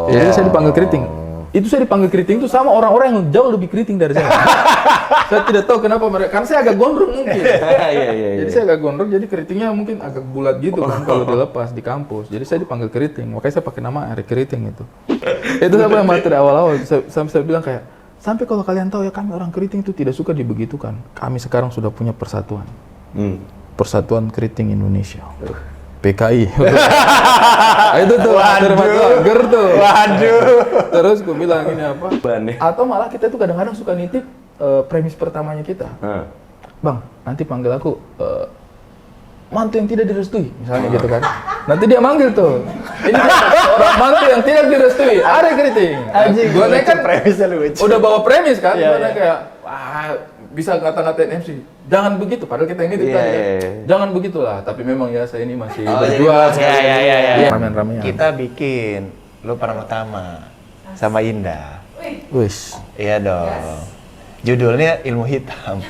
Jadi saya dipanggil keriting. Itu saya dipanggil keriting itu sama orang-orang yang jauh lebih keriting dari saya. Saya tidak tahu kenapa mereka, karena saya agak gondrong mungkin. Jadi saya agak gondrong, jadi keritingnya mungkin agak bulat gitu kan kalau dilepas di kampus. Jadi saya dipanggil keriting, makanya saya pakai nama Erik Keriting itu. Itu apa yang materi awal-awal, saya bilang kayak, sampai kalau kalian tahu ya kami orang keriting itu tidak suka dibegitukan. Kami sekarang sudah punya persatuan. Persatuan Keriting Indonesia. PKI. Itu tuh ger tuh. Waduh. Terus gue bilang ini apa? Atau malah kita tuh kadang-kadang suka nitip premis pertamanya kita. Bang, nanti panggil aku mantu yang tidak direstui, misalnya gitu kan. Nanti dia manggil tuh. Ini orang mantu yang tidak direstui. Ada keriting. Gue kan premisnya lucu. udah bawa premis kan. Kayak wah, bisa ngata-ngatain MC. Jangan begitu, padahal kita ini tadi. Jangan begitulah, tapi memang ya saya ini masih berjuang. Ramen-ramen. Kita bikin lu peran utama sama Indah. Wis. Iya dong. Judulnya Ilmu Hitam.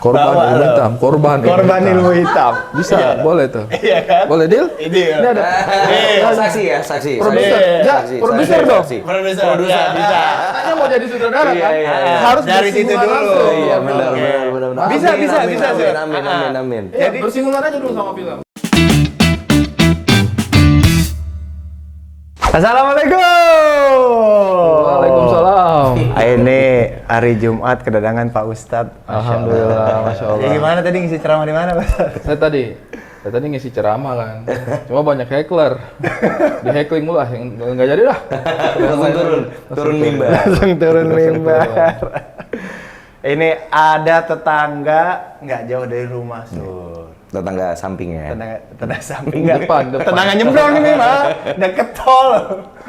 Korban ilmu hitam, korban ilmu hitam. Bisa, boleh tuh. Iya kan? Boleh deal? Ini ada. Saksi. Produser. Ya, produser dong. Produser. Bisa. Katanya mau jadi sutradara kan? Harus dari situ dulu. Iya, benar. Bisa. Amin. Jadi bersinggungan aja dulu sama film. Assalamualaikum. Waalaikumsalam. Ini hari Jumat kedatangan Pak Ustadz. Alhamdulillah, Masya Allah. Ya, gimana tadi ngisi ceramah di mana, Pak? Saya tadi ngisi ceramah kan. Cuma banyak heckler. Di heckling mulu yang nggak jadi lah. Langsung turun mimbar. Langsung turun mimbar. Ini ada tetangga nggak jauh dari rumah, Sur. Tetangga samping ya. Tetangga samping nggak? Depan. Tetangga nyebrang ini, Pak. Deket tol.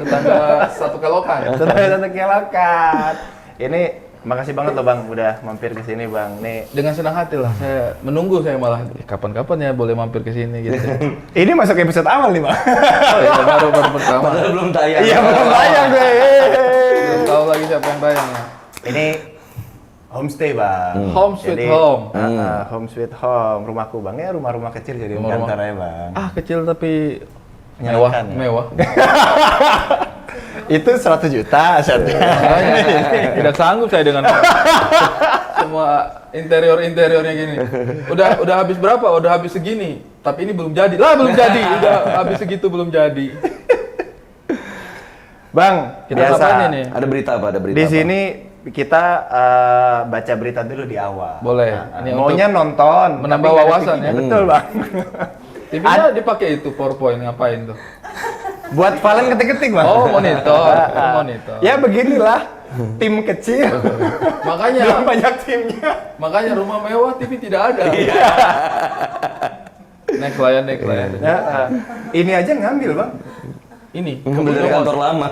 Tetangga satu kelokan. Tetangga satu kelokan. Ini makasih banget loh Bang, udah mampir ke sini Bang. Nih dengan senang hati lah. Saya menunggu malah kapan-kapan ya boleh mampir ke sini gitu. Ini masuk episode awal nih Bang. Oh iya, baru pertama. Padahal belum tayang. Iya, belum tayang gue. Belum tahu lagi siapa yang tayang ya. Ini homestay Bang. Home sweet home. Home sweet home. Rumahku Bang, ya rumah-rumah kecil jadi kantornya Bang. Kecil tapi Menyenangkan, ya? mewah. Itu 100 juta asetnya. Tidak sanggup saya dengan semua interiornya gini. Udah habis berapa? Udah habis segini. Tapi ini belum jadi. Belum jadi. Udah habis segitu belum jadi. Bang, kita ngapain ini? Ada berita apa? Di sini kita baca berita dulu di awal. Boleh. Ini maunya nonton, menambah wawasan ya. Betul Bang. TV-nya dipakai itu PowerPoint ngapain tuh? Buat Valen ketik-ketik Bang. Oh, monitor. Ya beginilah tim kecil. Makanya belum banyak timnya. Makanya rumah mewah TV tidak ada. Naik layan. Ini aja ngambil Bang. Ini ngambil dari kantor lama.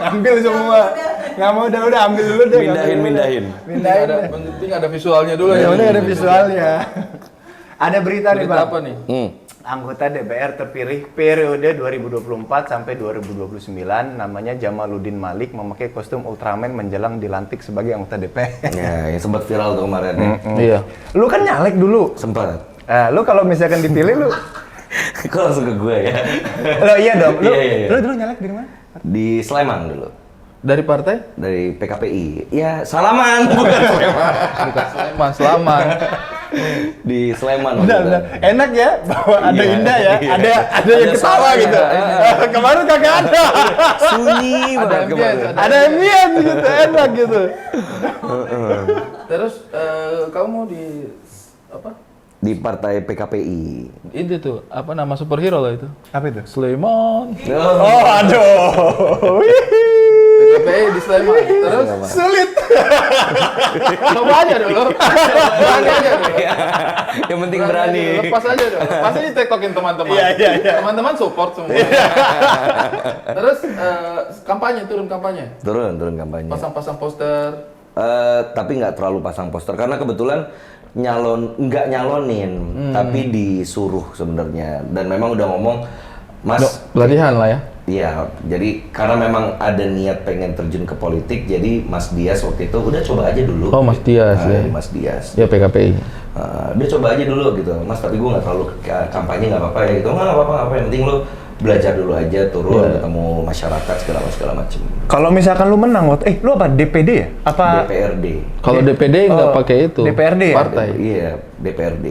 Ngambil semua. Nggak mau udah ambil dulu deh. Mindahin. Penting ada visualnya dulu ya. Udah ada visualnya. Ada berita nih Bang. Apa nih? Anggota DPR terpilih periode 2024 sampai 2029 namanya Jamaluddin Malik memakai kostum Ultraman menjelang dilantik sebagai anggota DPR. Ya, yang sempat viral tuh kemarin ya. Iya. Lu kan nyalek dulu. Sempat. Lu kalau misalkan dipilih lu Kok langsung ke gue ya? Lo iya dong. Iya. Lu dulu nyalek di mana? Di Sleman dulu. Dari partai? Dari PKPI. Ya, Salaman bukan Sleman. Bukan Sleman. Di Sleman. Benar. Enak ya bahwa ada Indah ya. Ada yang ketawa gitu. Kemarin kagak ada. Sunyi banget kemarin. Ada ambience gitu, enak gitu. Terus kamu mau di apa? Di partai PKPI. Itu tuh, apa nama superhero lah itu? Apa itu? Sleman. Oh, aduh. PKPI di Sleman. Terus sulit. coba aja dulu. Berani aja dulu. Yang penting berani. Lepas aja dulu. Pasti di TikTokin teman-teman. Iya. Teman-teman support semua. Terus kampanye, turun kampanye. Turun kampanye. Pasang-pasang poster. Tapi nggak terlalu pasang poster karena kebetulan nggak nyalonin, tapi disuruh sebenarnya. Dan memang udah ngomong, Mas. Pelatihan lah ya. Iya, jadi karena memang ada niat pengen terjun ke politik, jadi Mas Dias waktu itu udah coba aja dulu. Oh, Mas Dias ya. Mas Dias. Ya PKPI. Dia coba aja dulu gitu, Mas. Tapi gue nggak terlalu kampanye, nggak apa-apa ya gitu. Nggak apa-apa, yang penting lo belajar dulu aja, turun ketemu masyarakat segala macam. Kalau misalkan lu menang waktu lu apa DPD ya? Apa DPRD. Kalau DPD nggak pakai itu. DPRD ya? Partai. Iya, DPRD.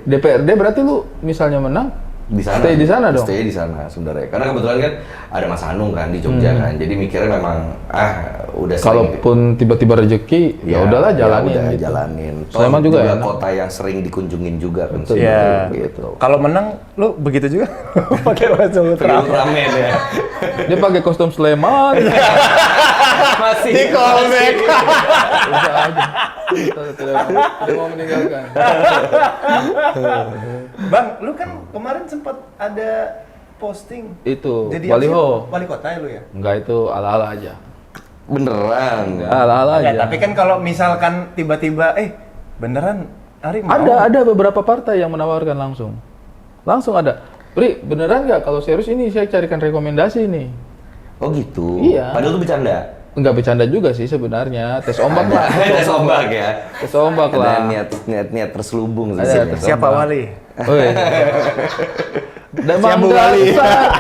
DPRD berarti lu misalnya menang Di sana. stay di sana dong. Stay di sana sebenarnya. Karena kebetulan kan ada Mas Anung kan di Jogja kan. Jadi mikirnya memang udah sering Kalaupun tiba-tiba rezeki, ya udahlah jalanin udah gitu. jalanin. Sleman juga enak. kota yang sering dikunjungin juga kan. Iya. Gitu. Kalau menang lu begitu juga pakai baju Ultraman ya. Dia pakai kostum Sleman. Masih. Di callback. Bisa aja. Tidak mau meninggalkan. Bang, lu kan kemarin sempat ada posting Itu jadi baliho. wali kota ya lu ya? Enggak, itu ala-ala aja. Beneran. Ala-ala Enggak, aja. tapi kan kalau misalkan tiba-tiba beneran Ari mau? Ada beberapa partai yang menawarkan langsung. Langsung ada. Pri, beneran nggak kalau serius ini saya carikan rekomendasi nih. Oh gitu. Iya. Padahal tuh bercanda. Enggak bercanda juga sih sebenarnya. Tes ombak lah. Tes ombak ya. Tes ombak Ada lah. niat terselubung sih. Ada, sini. Siapa wali? Oi.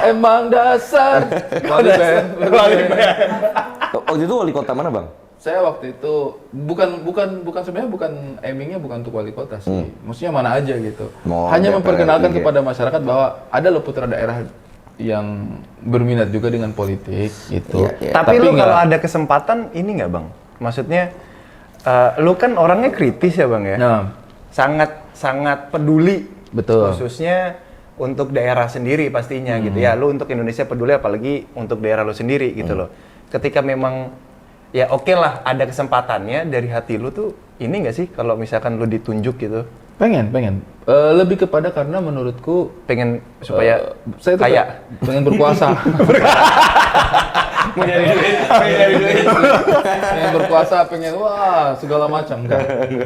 Emang dasar. Wali band. Waktu itu wali kota mana bang? Saya waktu itu sebenarnya bukan aimingnya bukan untuk wali kota sih. Maksudnya mana aja gitu. Mau Hanya DPR memperkenalkan juga. kepada masyarakat bahwa ada loh putra daerah yang berminat juga dengan politik gitu. Iya, iya. Tapi lu nggak- kalau ada kesempatan ini nggak bang? Maksudnya lu kan orangnya kritis ya bang ya? Nah, Sangat peduli. betul. Khususnya untuk daerah sendiri pastinya gitu ya. Lu untuk Indonesia peduli apalagi untuk daerah lu sendiri gitu loh. Ketika memang ya oke lah ada kesempatannya dari hati lu tuh ini nggak sih kalau misalkan lu ditunjuk gitu? Pengen. Lebih kepada karena menurutku Pengen supaya saya tuh kaya. pengen berkuasa. Mau nyari duit. Pengen berkuasa, pengen wah segala macam.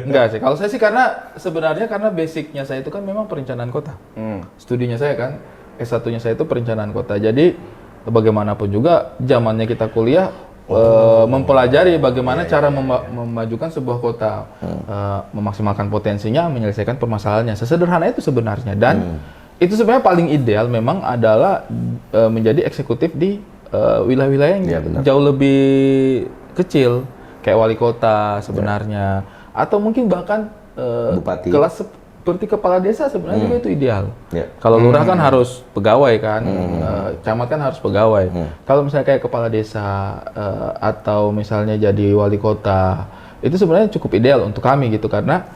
Enggak sih. Kalau saya sih karena sebenarnya karena basicnya saya itu kan memang perencanaan kota. Studinya saya kan S1-nya saya itu perencanaan kota. Jadi bagaimanapun juga zamannya kita kuliah mempelajari bagaimana cara memajukan sebuah kota, memaksimalkan potensinya, menyelesaikan permasalahannya. Sesederhana itu sebenarnya dan itu sebenarnya paling ideal memang adalah menjadi eksekutif di wilayah-wilayah yang jauh lebih kecil kayak wali kota sebenarnya atau mungkin bahkan Bupati. kelas seperti kepala desa sebenarnya juga itu ideal. Ya. Kalau lurah kan harus pegawai kan, camat kan harus pegawai. Kalau misalnya kayak kepala desa atau misalnya jadi wali kota, itu sebenarnya cukup ideal untuk kami gitu karena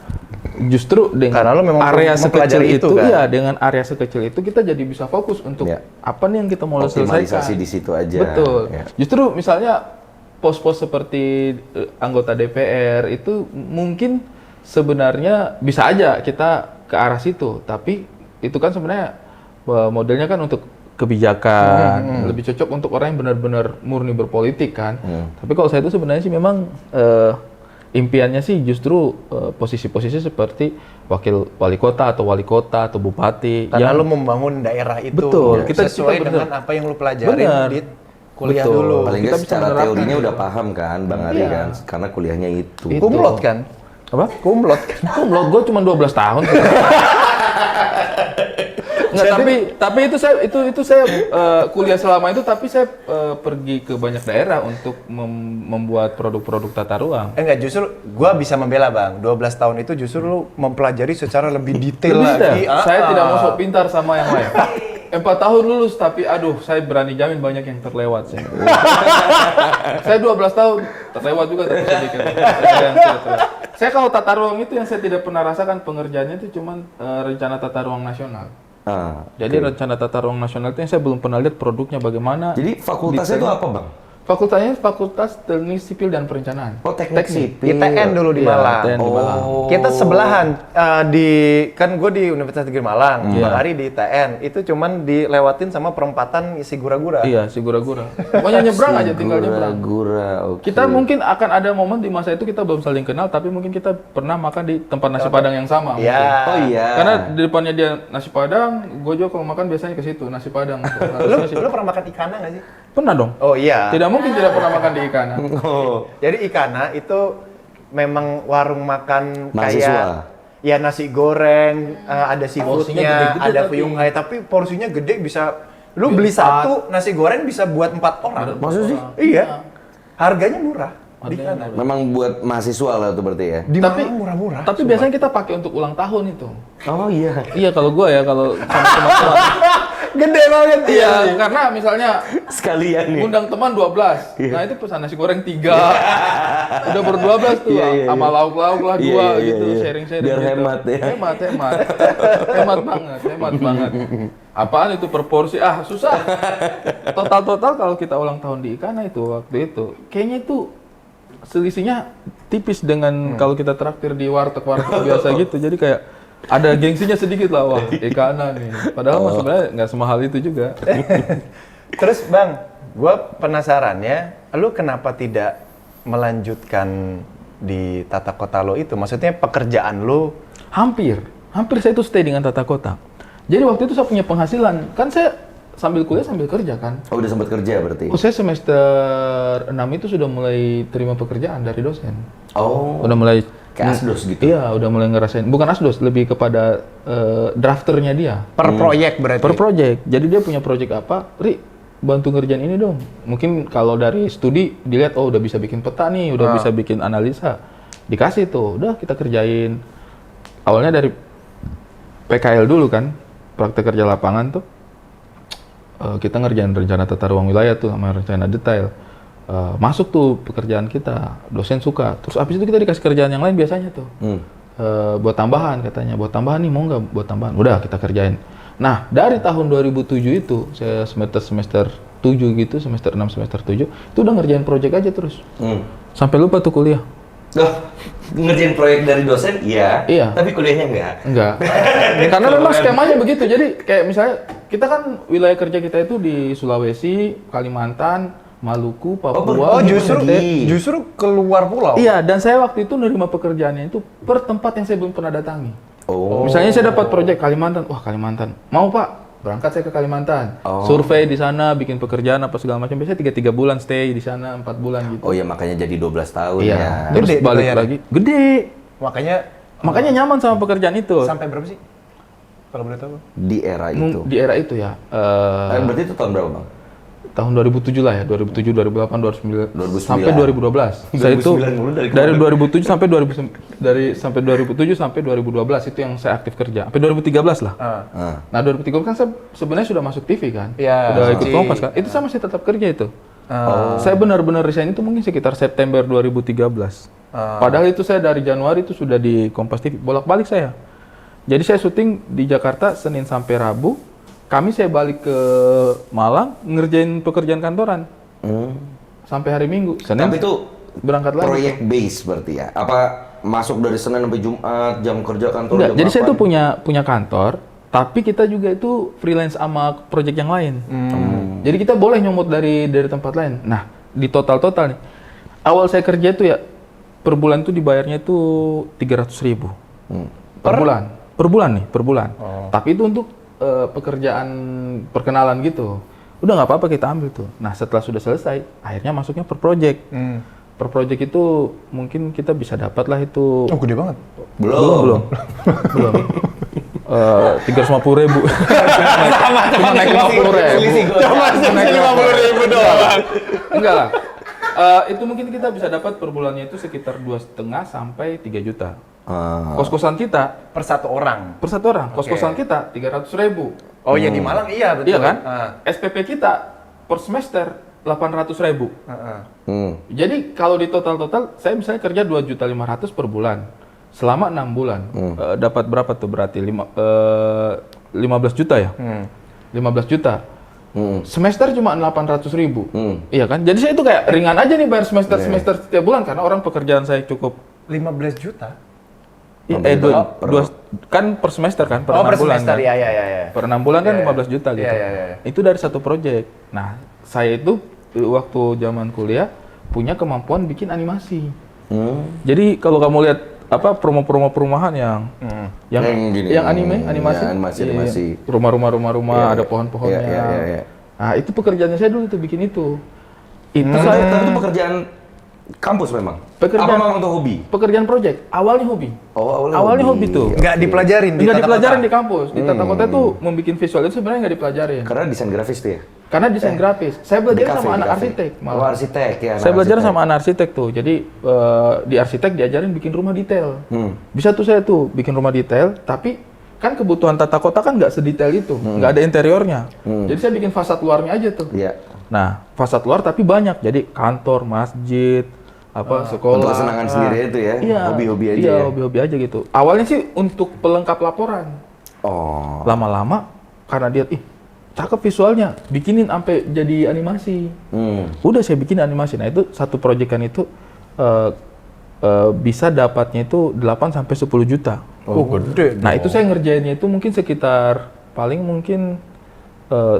justru dengan Karena lo memang area sekecil mempelajari itu, itu, kan? iya dengan area sekecil itu kita jadi bisa fokus untuk Ya. apa nih yang kita mau Optimalisasi selesaikan. di situ aja. Betul. Ya. Justru misalnya pos-pos seperti anggota DPR itu mungkin sebenarnya bisa aja kita ke arah situ, tapi itu kan sebenarnya modelnya kan untuk kebijakan, lebih cocok untuk orang yang benar-benar murni berpolitik kan. Tapi kalau saya itu sebenarnya sih memang impiannya sih justru posisi-posisi seperti wakil wali kota atau bupati. Karena lu membangun daerah itu Betul, kita kita sesuai bener. dengan apa yang lu pelajarin Bener. di kuliah Betul. dulu. Paling Kita nggak bisa secara menerapkan. teorinya udah paham kan Bang Ari Iya. kan, karena kuliahnya itu. Itu. Kumlot kan? Apa? Kumlot kan? Kumlot gue cuma 12 tahun. Nggak, tapi itu saya kuliah selama itu tapi saya pergi ke banyak daerah untuk membuat produk-produk tata ruang. Enggak, justru gua bisa membela Bang. 12 tahun itu justru lu mempelajari secara lebih detail Lebih lagi. detail. Saya tidak mau sok pintar sama yang lain. 4 tahun lulus tapi aduh saya berani jamin banyak yang terlewat saya. Saya 12 tahun terlewat juga tapi sedikit. Saya kalau tata ruang itu yang saya tidak pernah rasakan pengerjaannya itu cuman rencana tata ruang nasional. Jadi rencana tata ruang nasional itu yang saya belum pernah lihat produknya bagaimana. Jadi fakultasnya itu apa Bang? Fakultasnya Fakultas Teknik Sipil dan Perencanaan. Oh, teknik sipil. ITN dulu di Iya, Malang. ITN di Malang. Kita sebelahan kan gue di Universitas Negeri Malang, Bang Ari di ITN. Itu cuman dilewatin sama perempatan si gura-gura. Iya, si gura-gura. Pokoknya nyebrang aja, tinggal nyebrang. Gura, oke. Kita mungkin akan ada momen di masa itu kita belum saling kenal, tapi mungkin kita pernah makan di tempat nasi padang yang sama. Iya. mungkin. Oh iya. Karena di depannya dia nasi padang, gue juga kalau makan biasanya ke situ nasi padang. Lu pernah makan ikana nggak sih? Pernah dong. Oh iya. Tidak mungkin tidak pernah makan di Ikana. Oh. Jadi Ikana itu memang warung makan Mahasiswa. kayak ya nasi goreng, ada Porsinya seafoodnya, gede-gede ada tapi. fuyung hai, tapi porsinya gede bisa Lu beli satu nasi goreng bisa buat 4 orang. Maksud sih? Iya. Harganya murah. Di sana. Memang buat mahasiswa lah itu berarti ya. Di Tapi- Malang murah-murah. Tapi biasanya kita pakai untuk ulang tahun itu. Oh iya. Iya kalau gua ya, kalau sama teman-teman. Gede banget Iya, karena misalnya Sekalian nih. undang teman 12. Nah, itu pesan nasi goreng 3. Udah ber-12 tuh. Iya, iya, Sama iya. lauk-lauk lah 2 Iya, iya, gitu, iya. sharing-sharing Biar gitu. hemat ya. Hemat. Hemat banget. Apaan itu per porsi? Ah, susah. Total kalau kita ulang tahun di Ikana itu waktu itu, kayaknya itu selisihnya tipis dengan kalau kita traktir di warteg-warteg biasa gitu. Jadi kayak ada gengsinya sedikit lah, wah Ikana nih. Padahal mah sebenarnya nggak semahal itu juga. Terus Bang, gue penasarannya, lu kenapa tidak melanjutkan di tata kota lo itu? Maksudnya pekerjaan lu Hampir saya itu stay dengan tata kota. Jadi waktu itu saya punya penghasilan, kan saya sambil kuliah sambil kerja kan. Oh udah sempat kerja berarti. Saya semester 6 itu sudah mulai terima pekerjaan dari dosen. Oh. Udah mulai Kayak asdos gitu. Iya, udah mulai ngerasain. Bukan asdos, lebih kepada drafternya dia. per proyek berarti? Per project. Jadi dia punya project apa? Ri, bantu ngerjain ini dong. Mungkin kalau dari studi dilihat, oh udah bisa bikin peta nih, udah bisa bikin analisa. Dikasih tuh, udah kita kerjain. Awalnya dari PKL dulu kan, praktek kerja lapangan tuh. Kita ngerjain rencana tata ruang wilayah tuh sama rencana detail. Masuk tuh pekerjaan kita, dosen suka. Terus abis itu kita dikasih kerjaan yang lain biasanya tuh. Buat tambahan katanya, buat tambahan nih mau nggak buat tambahan? Udah kita kerjain. Nah dari tahun 2007 itu, saya semester 7 gitu, semester 6, semester 7, itu udah ngerjain project aja terus. Sampai lupa tuh kuliah. Loh, ngerjain proyek dari dosen? Iya. Iya. Tapi kuliahnya enggak. Enggak. Karena memang skemanya begitu. Jadi kayak misalnya kita kan wilayah kerja kita itu di Sulawesi, Kalimantan, Maluku, Papua. Oh justru keluar pulau? Iya, dan saya waktu itu nerima pekerjaannya itu per tempat yang saya belum pernah datangi. Oh. Misalnya saya dapat proyek Kalimantan, wah Kalimantan, mau Pak, berangkat saya ke Kalimantan, Oh. survei di sana, bikin pekerjaan apa segala macam. Biasanya 3 bulan stay di sana, 4 bulan gitu. Oh ya makanya jadi 12 tahun Iya, ya. terus Gede balik dibayar. lagi, gede. Makanya Nyaman sama pekerjaan itu. sampai berapa sih? Kalau boleh tahu? Di era itu. Di era itu ya. Berarti itu tahun berapa, Bang? Tahun 2007 lah ya, 2007, 2008, 2009, 2009. sampai 2012. Saya itu 2009 mulu dari dari 2007 sampai 2007 sampai 2012 itu yang saya aktif kerja. Sampai 2013 lah. Nah, 2013 kan saya sebenarnya sudah masuk TV kan. Iya, Udah ikut Ci. Kompas kan. Itu saya masih tetap kerja itu. Saya benar-benar resign itu mungkin sekitar September 2013. Padahal itu saya dari Januari itu sudah di Kompas TV, bolak-balik saya. Jadi saya syuting di Jakarta Senin sampai Rabu. Kamis saya balik ke Malang ngerjain pekerjaan kantoran sampai hari Minggu. Senin Tapi itu berangkat lagi. proyek base berarti ya? Apa masuk dari Senin sampai Jumat, jam kerja kantor Enggak, jam jadi saya 8? tuh punya kantor, tapi kita juga itu freelance sama proyek yang lain. Jadi kita boleh nyomot dari tempat lain. Nah, di total nih, awal saya kerja itu ya per bulan tuh dibayarnya itu 300.000 per bulan. Per bulan. Tapi itu untuk pekerjaan perkenalan gitu. Udah nggak apa-apa kita ambil tuh. Nah setelah sudah selesai, akhirnya masuknya per project. Per project itu mungkin kita bisa dapat lah itu. Oh gede banget. Belum. 350.000. Cuma naik 50.000. Cuma 50.000 doang. Enggak lah. Itu mungkin kita bisa dapat per bulannya itu sekitar 2,5 sampai 3 juta. Kos-kosan kita Per satu orang. per satu orang, kos-kosan kita 300.000. Oh ya di Malang iya betul. Iya kan? SPP kita per semester 800.000. Jadi kalau di total saya misalnya kerja 2.500.000 per bulan selama 6 bulan. Dapat berapa tuh berarti 15 juta ya? 15 juta. Semester cuma 800.000. Iya kan? Jadi saya itu kayak ringan aja nih bayar semester setiap bulan karena orang pekerjaan saya cukup 15 juta. Kan per semester kan, per Oh 6 per bulan semester kan? ya. Per 6 bulan kan Iya, 15 juta gitu. Iya. Itu dari satu project. Nah, saya itu waktu zaman kuliah punya kemampuan bikin animasi. Jadi kalau kamu lihat apa promo-promo perumahan yang gini. animasi, Ya, animasi. rumah-rumah ada pohon-pohonnya. Iya. Nah, itu pekerjaannya saya dulu tuh bikin itu. Itu Saya saya itu pekerjaan Kampus memang? Pekerjaan. Apa memang untuk hobi? Pekerjaan project, awalnya hobi. Oh, Awalnya hobi tuh. Nggak dipelajarin di Nggak tata dipelajarin kota. di kampus. Di tata kota tuh membuat visual itu sebenarnya nggak dipelajarin. Karena desain grafis tuh ya? Karena desain grafis. Saya Di belajar kafe, sama di anak kafe. arsitek malah. Oh, arsitek ya. Saya belajar sama anak arsitek tuh. Jadi di arsitek diajarin bikin rumah detail. Bisa tuh saya tuh bikin rumah detail, tapi kan kebutuhan tata kota kan nggak sedetail itu, nggak ada interiornya. Jadi saya bikin fasad luarnya aja tuh. Iya. Nah, fasad luar tapi banyak. Jadi kantor, masjid, sekolah. Untuk kesenangan sendiri itu ya? Iya, Hobi-hobi aja iya, ya? hobi-hobi aja gitu. Awalnya sih untuk pelengkap laporan. Oh. Lama-lama karena dia, cakep visualnya, bikinin sampai jadi animasi. Udah saya bikin animasi. Nah itu satu proyekan itu bisa dapatnya itu 8 sampai 10 juta. Oh, gede. Nah itu saya ngerjainnya itu mungkin sekitar paling mungkin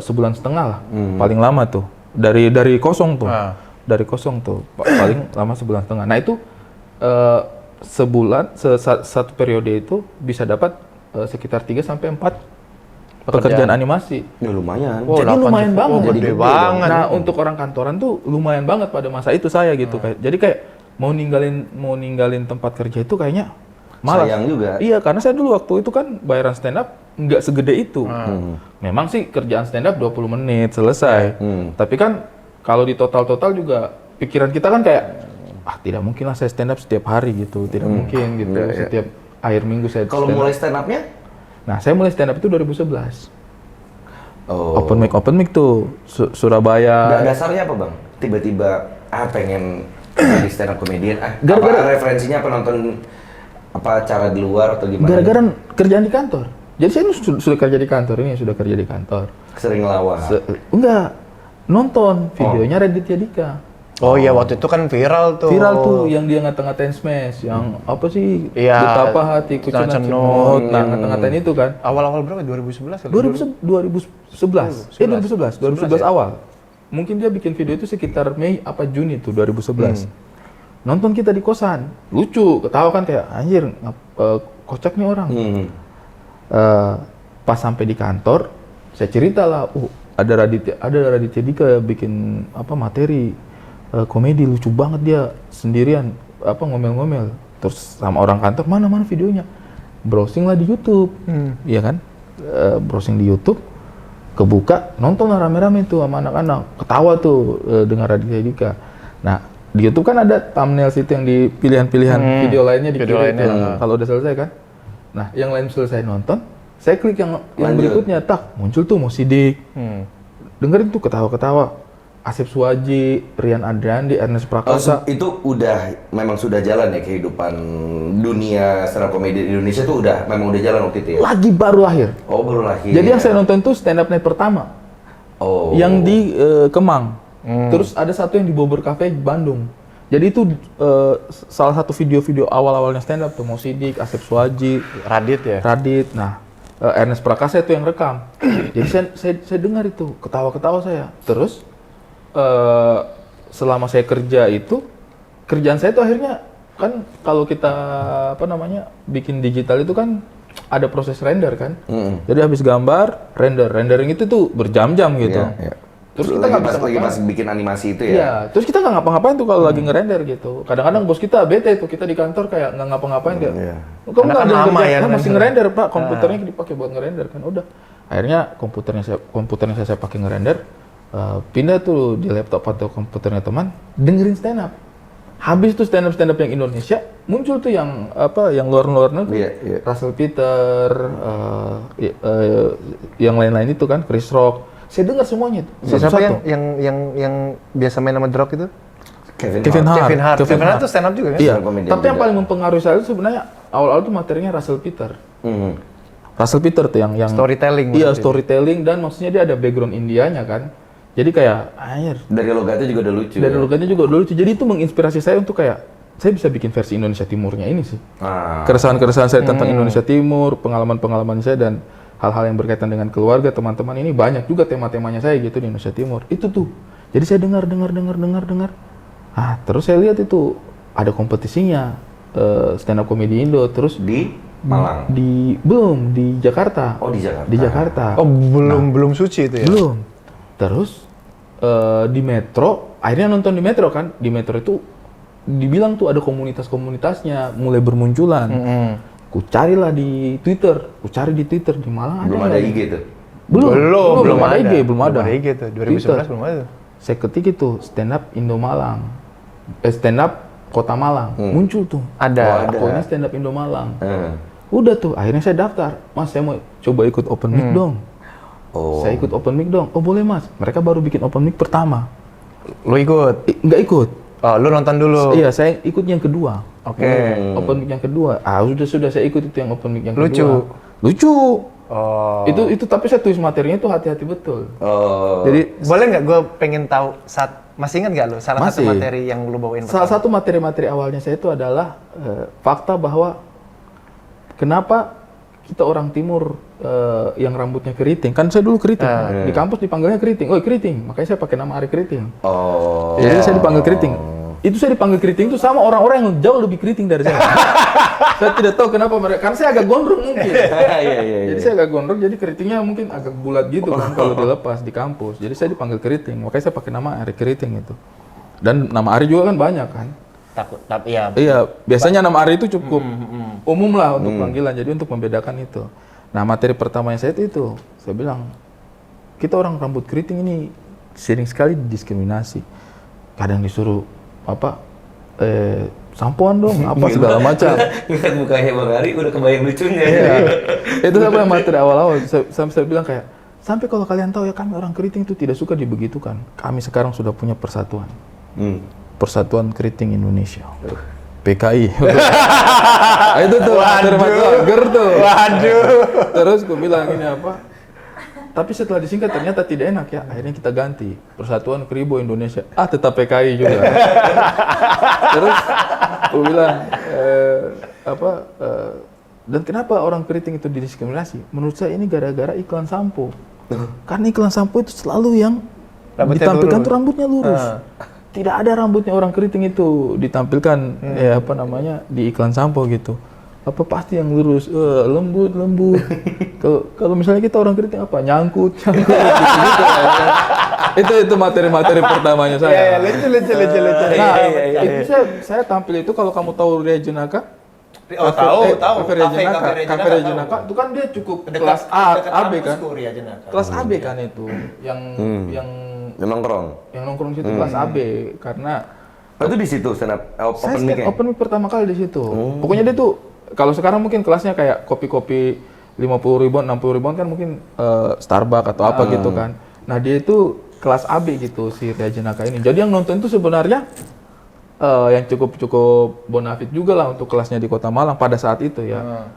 sebulan setengah lah, paling lama tuh. Dari kosong tuh, dari kosong tuh paling lama sebulan setengah. Nah itu sebulan satu periode itu bisa dapat sekitar 3 sampai 4 pekerjaan animasi. Ya lumayan. Oh, Jadi 8 lumayan juta. banget. Oh, gede banget. Nah, untuk orang kantoran tuh lumayan banget pada masa itu saya gitu kayak. Jadi kayak mau ninggalin tempat kerja itu kayaknya malas. Sayang juga. Iya, karena saya dulu waktu itu kan bayaran stand up nggak segede itu. Memang sih kerjaan stand up 20 menit selesai. Tapi kan kalau di total juga pikiran kita kan kayak tidak mungkin lah saya stand up setiap hari gitu. Tidak mungkin gitu. Setiap akhir minggu saya Kalau stand up. mulai stand up-nya? Nah, saya mulai stand up itu 2011. Oh. Open mic tuh Surabaya. Dasarnya apa bang? Tiba-tiba pengen jadi stand up comedian. Gara-gara- apa referensinya apa nonton apa acara di luar atau gimana? Gara-gara kerjaan di kantor. Jadi saya ini sudah kerja di kantor, ini sudah kerja di kantor. Sering lawan. Enggak, nonton videonya Raditya Dika. Oh iya, waktu itu kan viral tuh. Viral tuh yang dia ngata-ngatain Smash, yang apa sih? Iya. Betapa hatiku Cenut. cenut. Nah, ngata-ngatain itu kan. Awal-awal berapa? 2011 kali? 2011. 2011 awal. Mungkin dia bikin video itu sekitar Mei apa Juni tuh 2011. Nonton kita di kosan, lucu, ketawa kan kayak anjir, kocak nih orang. Pas sampai di kantor, saya cerita lah, ada Raditya Dika bikin materi komedi lucu banget dia sendirian ngomel-ngomel. Terus sama orang kantor, mana videonya? Browsing lah di YouTube, iya kan? Browsing di YouTube, kebuka, nonton lah rame-rame tuh sama anak-anak, ketawa tuh dengan Raditya Dika. Nah di YouTube kan ada thumbnail situ yang di pilihan-pilihan video lainnya di video kiri lainnya. tuh, kalau udah selesai kan. Nah yang lain selesai nonton, saya klik yang berikutnya, muncul tuh Mo Sidik. Dengerin tuh ketawa-ketawa. Asep Suwaji, Rian Adriandi, Ernest Prakasa. Itu memang sudah jalan ya kehidupan dunia stand up comedy di Indonesia tuh memang udah jalan waktu itu ya? Lagi baru lahir. Oh baru lahir. Jadi yang saya nonton tuh stand up night pertama. Oh. Yang di Kemang. Terus ada satu yang di Bobber Cafe Bandung. Jadi itu salah satu video-video awal-awalnya stand up tuh Mo Sidik, Asep Suwaji, Radit. Nah, Ernest Prakasa itu yang rekam. Jadi saya dengar itu, ketawa-ketawa saya. Terus selama saya kerja itu, kerjaan saya itu akhirnya kan kalau kita bikin digital itu kan ada proses render kan. Jadi habis gambar, rendering itu tuh berjam-jam gitu. Iya. Terus kita nggak bisa lagi ngapain. pas bikin animasi itu ya? Iya, terus kita nggak ngapa-ngapain tuh kalau lagi ngerender gitu. Kadang-kadang bos kita bete tuh, kita di kantor kayak nggak ngapa-ngapain kayak. Iya. Kamu nggak ada lama kerjaan, ya kan masih ngerender. ngerender pak, komputernya dipakai buat ngerender kan. Udah, akhirnya komputernya saya pakai ngerender, pindah tuh di laptop atau komputernya teman, dengerin stand up. Habis tuh stand up yang Indonesia, muncul tuh yang luar negeri, Iya. Russell Peter, yang lain-lain itu kan, Chris Rock. Saya dengar semuanya. Siapa Satu-satu. yang biasa main sama The Rock itu? Kevin Hart. Kevin Hart tuh stand up juga kan? Iya, komedian tapi yang juga. paling mempengaruhi saya itu sebenarnya awal-awal tuh materinya Russell Peter. Russell Peter tuh yang Storytelling Iya, maksudnya. storytelling dan maksudnya dia ada background Indianya kan. Jadi kayak anjir. Dari logatnya juga udah lucu. Dari ya? logatnya juga udah lucu. Jadi itu menginspirasi saya untuk kayak saya bisa bikin versi Indonesia Timurnya ini sih. Keresahan-keresahan saya tentang Indonesia Timur, pengalaman-pengalaman saya dan hal-hal yang berkaitan dengan keluarga, teman-teman ini banyak juga tema-temanya saya gitu di Indonesia Timur. Itu tuh. Jadi saya dengar. Terus saya lihat itu ada kompetisinya stand up comedy Indo terus Di Malang. di Jakarta. Oh di Jakarta. Di Jakarta. Oh, belum suci itu ya? Belum. Terus di Metro, akhirnya nonton di Metro kan. Di Metro itu dibilang tuh ada komunitas-komunitasnya mulai bermunculan. Ku carilah di Twitter, di Malang Belum ada IG tuh. Belum ada IG, belum ada. Belum ada IG tuh, 2011 Twitter. belum ada. Saya ketik itu stand up Indo Malang. Stand up Kota Malang. Muncul tuh. Ada. Pokoknya stand up Indo Malang. Udah tuh, akhirnya saya daftar. Mas, saya mau coba ikut open mic dong. Saya ikut open mic dong. Oh boleh mas. Mereka baru bikin open mic pertama. Lu ikut? Nggak ikut. Oh, lu nonton dulu. Iya, saya ikut yang kedua. Oke. Open mic yang kedua. Sudah saya ikut itu yang open mic yang Lucu. kedua. Lucu. Oh. Itu tapi saya tulis materinya tuh hati-hati betul. Jadi boleh nggak gue pengen tahu masih ingat nggak lu salah satu Masih. materi yang lu bawain? Salah satu materi-materi awalnya saya itu adalah fakta bahwa kenapa kita orang timur yang rambutnya keriting. Kan saya dulu keriting. Di kampus dipanggilnya keriting. Oh, keriting. Makanya saya pakai nama Ari Keriting. Jadi saya dipanggil keriting. Itu saya dipanggil keriting itu sama orang-orang yang jauh lebih keriting dari saya. Saya tidak tahu kenapa mereka. Karena saya agak gondrong mungkin. Jadi saya agak gondrong, jadi keritingnya mungkin agak bulat gitu kan kalau dilepas di kampus. Jadi saya dipanggil keriting. Makanya saya pakai nama Ari Keriting itu. Dan nama Ari juga kan banyak kan. Tapi ya. Iya, biasanya nama Ari itu cukup umum lah untuk panggilan. Jadi untuk membedakan itu. Nah, materi pertama yang saya itu saya bilang, kita orang rambut keriting ini sering sekali didiskriminasi. Kadang disuruh sampoan dong, apa segala macam. Lihat mukanya Bang Ari udah kebayang lucunya. Iya. Itu apa yang materi awal-awal. Saya bilang kayak, sampai kalau kalian tahu ya kami orang keriting itu tidak suka dibegitukan. Kami sekarang sudah punya persatuan. Persatuan Keriting Indonesia. PKI. Itu tuh materi ger tuh. Waduh. Terus gue bilang ini apa? Tapi setelah disingkat ternyata tidak enak ya. Akhirnya kita ganti Persatuan Kribo Indonesia. Tetap PKI juga. Terus gue bilang dan kenapa orang keriting itu didiskriminasi? Menurut saya ini gara-gara iklan sampo. Karena iklan sampo itu selalu yang Rambutnya ditampilkan lurus. tuh rambutnya lurus. Tidak ada rambutnya orang keriting itu ditampilkan di iklan sampo gitu. Pasti yang lurus, lembut. Kalau misalnya kita orang keriting nyangkut gitu. Itu materi-materi pertamanya saya. Lucu. Nah, itu saya tampil itu kalau kamu tahu Ria Jenaka. Tahu. Cafe Ria Jenaka itu kan dia cukup kelas AB kan. Kelas AB kan itu yang nongkrong situ kelas AB karena Itu di situ stand up saya open mic. open mic pertama kali di situ. Pokoknya dia tuh kalau sekarang mungkin kelasnya kayak kopi-kopi 50 ribuan, 60 ribuan kan mungkin Starbucks atau apa gitu kan. Nah dia itu kelas AB gitu si Ria Jenaka ini. Jadi yang nonton itu sebenarnya yang cukup bonafit juga lah untuk kelasnya di Kota Malang pada saat itu ya.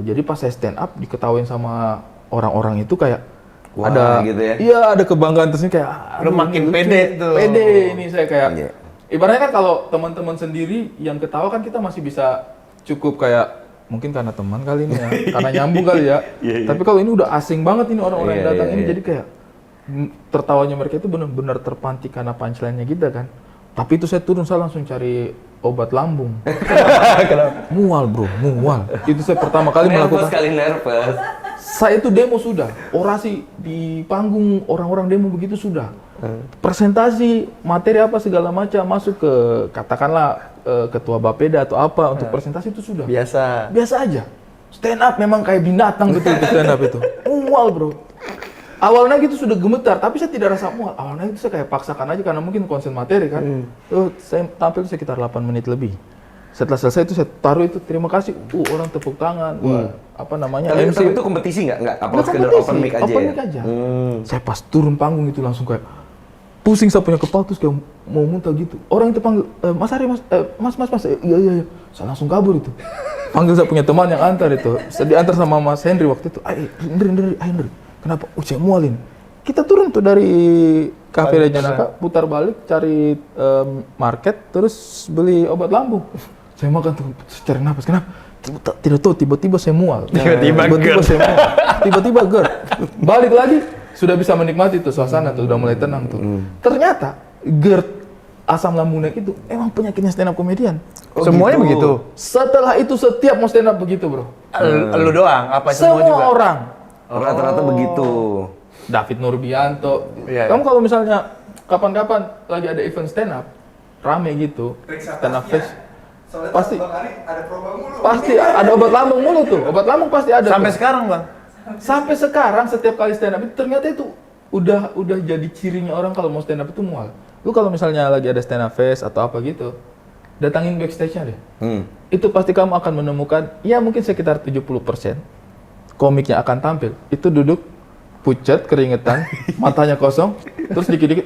Jadi pas saya stand up diketawain sama orang-orang itu kayak Wah, ada gitu ya? Iya, ada kebanggaan tersendiri kayak Lu makin lucu. pede tuh. Pede ini saya kayak Iya. ibaratnya kan kalau teman-teman sendiri yang ketawa kan kita masih bisa cukup kayak mungkin karena teman kali ini ya, karena nyambung kali ya. Tapi kalau ini udah asing banget ini orang-orang yang datang ini jadi kayak tertawanya mereka itu benar-benar terpantik karena punchline-nya kita kan. Tapi itu saya turun, saya langsung cari obat lambung. Mual bro, mual. Itu saya pertama kali melakukan. Nervous. Saya itu demo sudah, orasi di panggung orang-orang demo begitu sudah. Presentasi materi apa segala macam masuk ke katakanlah ketua Bapeda atau apa untuk presentasi itu sudah. Biasa aja. Stand up memang kayak binatang betul itu stand up itu. Mual bro. Awalnya gitu sudah gemetar, tapi saya tidak rasa mual. Awalnya itu saya kayak paksakan aja karena mungkin konsen materi kan. Saya tampil sekitar 8 menit lebih. Setelah selesai itu saya taruh itu terima kasih. Orang tepuk tangan. Wah, apa namanya? Kalian MC itu kompetisi nggak? Apa Nggak sekedar kompetisi, open mic aja? open ya? mic aja. Saya pas turun panggung itu langsung kayak pusing saya punya kepala terus kayak mau muntah gitu. Orang itu panggil, Mas Ari, Mas, iya. Saya langsung kabur itu. Panggil saya punya teman yang antar itu. Saya diantar sama Mas Henry waktu itu. Henry. Kenapa? Saya mualin. Kita turun tuh dari Cafe Ria Jenaka, putar balik, cari market, terus beli obat lambung. Saya makan tuh, cari napas. Kenapa? Tidak tahu, tiba-tiba saya mual. Tiba-tiba saya mual. Tiba-tiba GERD. Balik lagi, sudah bisa menikmati tuh suasana tuh, udah mulai tenang tuh. Ternyata GERD, asam lambung naik itu emang penyakitnya stand up komedian. Semuanya begitu. Setelah itu setiap mau stand up begitu bro. Lu doang? Apa semua juga? Semua orang. Rata-rata begitu. David Nurbianto. Iya. Kamu kalau misalnya kapan-kapan lagi ada event stand up, rame gitu. Stand up fest. Pasti ada program mulu. pasti ada obat lambung mulu tuh. Obat lambung pasti ada. Sampai tuh. sekarang, Bang. Sampai sekarang setiap kali stand up itu ternyata itu udah jadi cirinya orang kalau mau stand up itu mual. Lu kalau misalnya lagi ada stand up fest atau apa gitu, datangin backstage-nya deh. Itu pasti kamu akan menemukan ya mungkin sekitar 70% komiknya akan tampil. Itu duduk pucat, keringetan, matanya kosong, terus dikit-dikit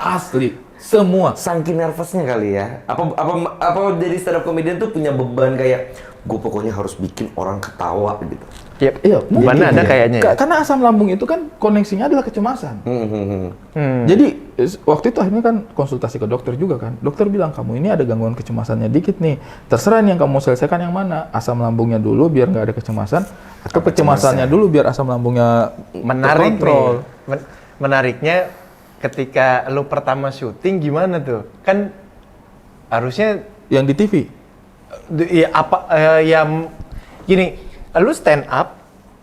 asli semua. Saking nervousnya kali ya. Apa jadi stand up comedian tuh punya beban kayak gue pokoknya harus bikin orang ketawa gitu. Yep. Iya, mungkin Mana ada ya. kayaknya ya? Karena asam lambung itu kan koneksinya adalah kecemasan. Jadi waktu itu akhirnya kan konsultasi ke dokter juga kan. Dokter bilang kamu ini ada gangguan kecemasannya dikit nih. Terserah nih yang kamu mau selesaikan yang mana. Asam lambungnya dulu biar nggak ada kecemasan, atau kecemasannya dulu biar asam lambungnya Menarik terkontrol. nih. Menariknya ketika lu pertama syuting gimana tuh? Kan harusnya Yang di TV. Gini, lu stand up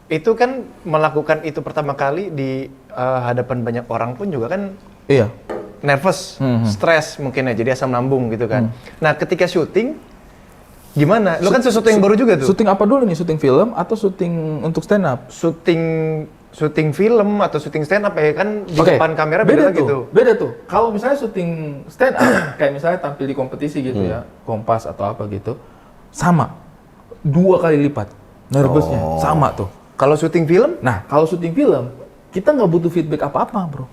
itu kan melakukan itu pertama kali di hadapan banyak orang pun juga kan Iya. nervous, stres mungkin ya, jadi asam lambung gitu kan. Nah, ketika syuting gimana? Lu kan sesuatu yang baru juga tuh. Syuting apa dulu nih? Syuting film atau syuting untuk stand up? Syuting film atau syuting stand up ya kan di Oke, depan kamera beda lagi tuh. Beda tuh. Kalau misalnya syuting stand up, kayak misalnya tampil di kompetisi gitu ya, Kompas atau apa gitu, sama. 2 kali lipat nervousnya, sama tuh. Kalau syuting film? Nah, kalau syuting film, kita nggak butuh feedback apa-apa, bro.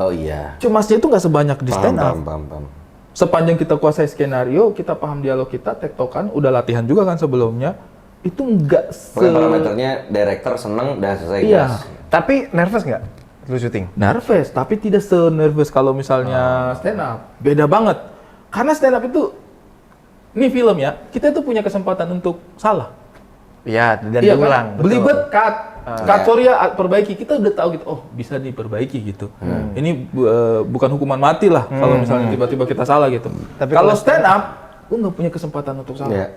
Oh iya. Cemasnya itu nggak sebanyak di stand up. Paham. Sepanjang kita kuasai skenario, kita paham dialog kita, tektokan, udah latihan juga kan sebelumnya, itu nggak Pokoknya parameternya director seneng dan selesai. Iya. gas. Tapi nervous nggak lu syuting? Nervous, tapi tidak se-nervous kalau misalnya stand up. Beda banget. Karena stand up itu, ini film ya, kita itu punya kesempatan untuk salah. Iya, dan Iya diulang. kan? Belibet, cut. Cut, Iya. sorry ya, perbaiki. Kita udah tahu gitu, oh bisa diperbaiki gitu. Ini bukan hukuman mati lah kalau misalnya tiba-tiba kita salah gitu. Tapi Kalau kalau stand up, lu nggak punya kesempatan untuk salah. Iya.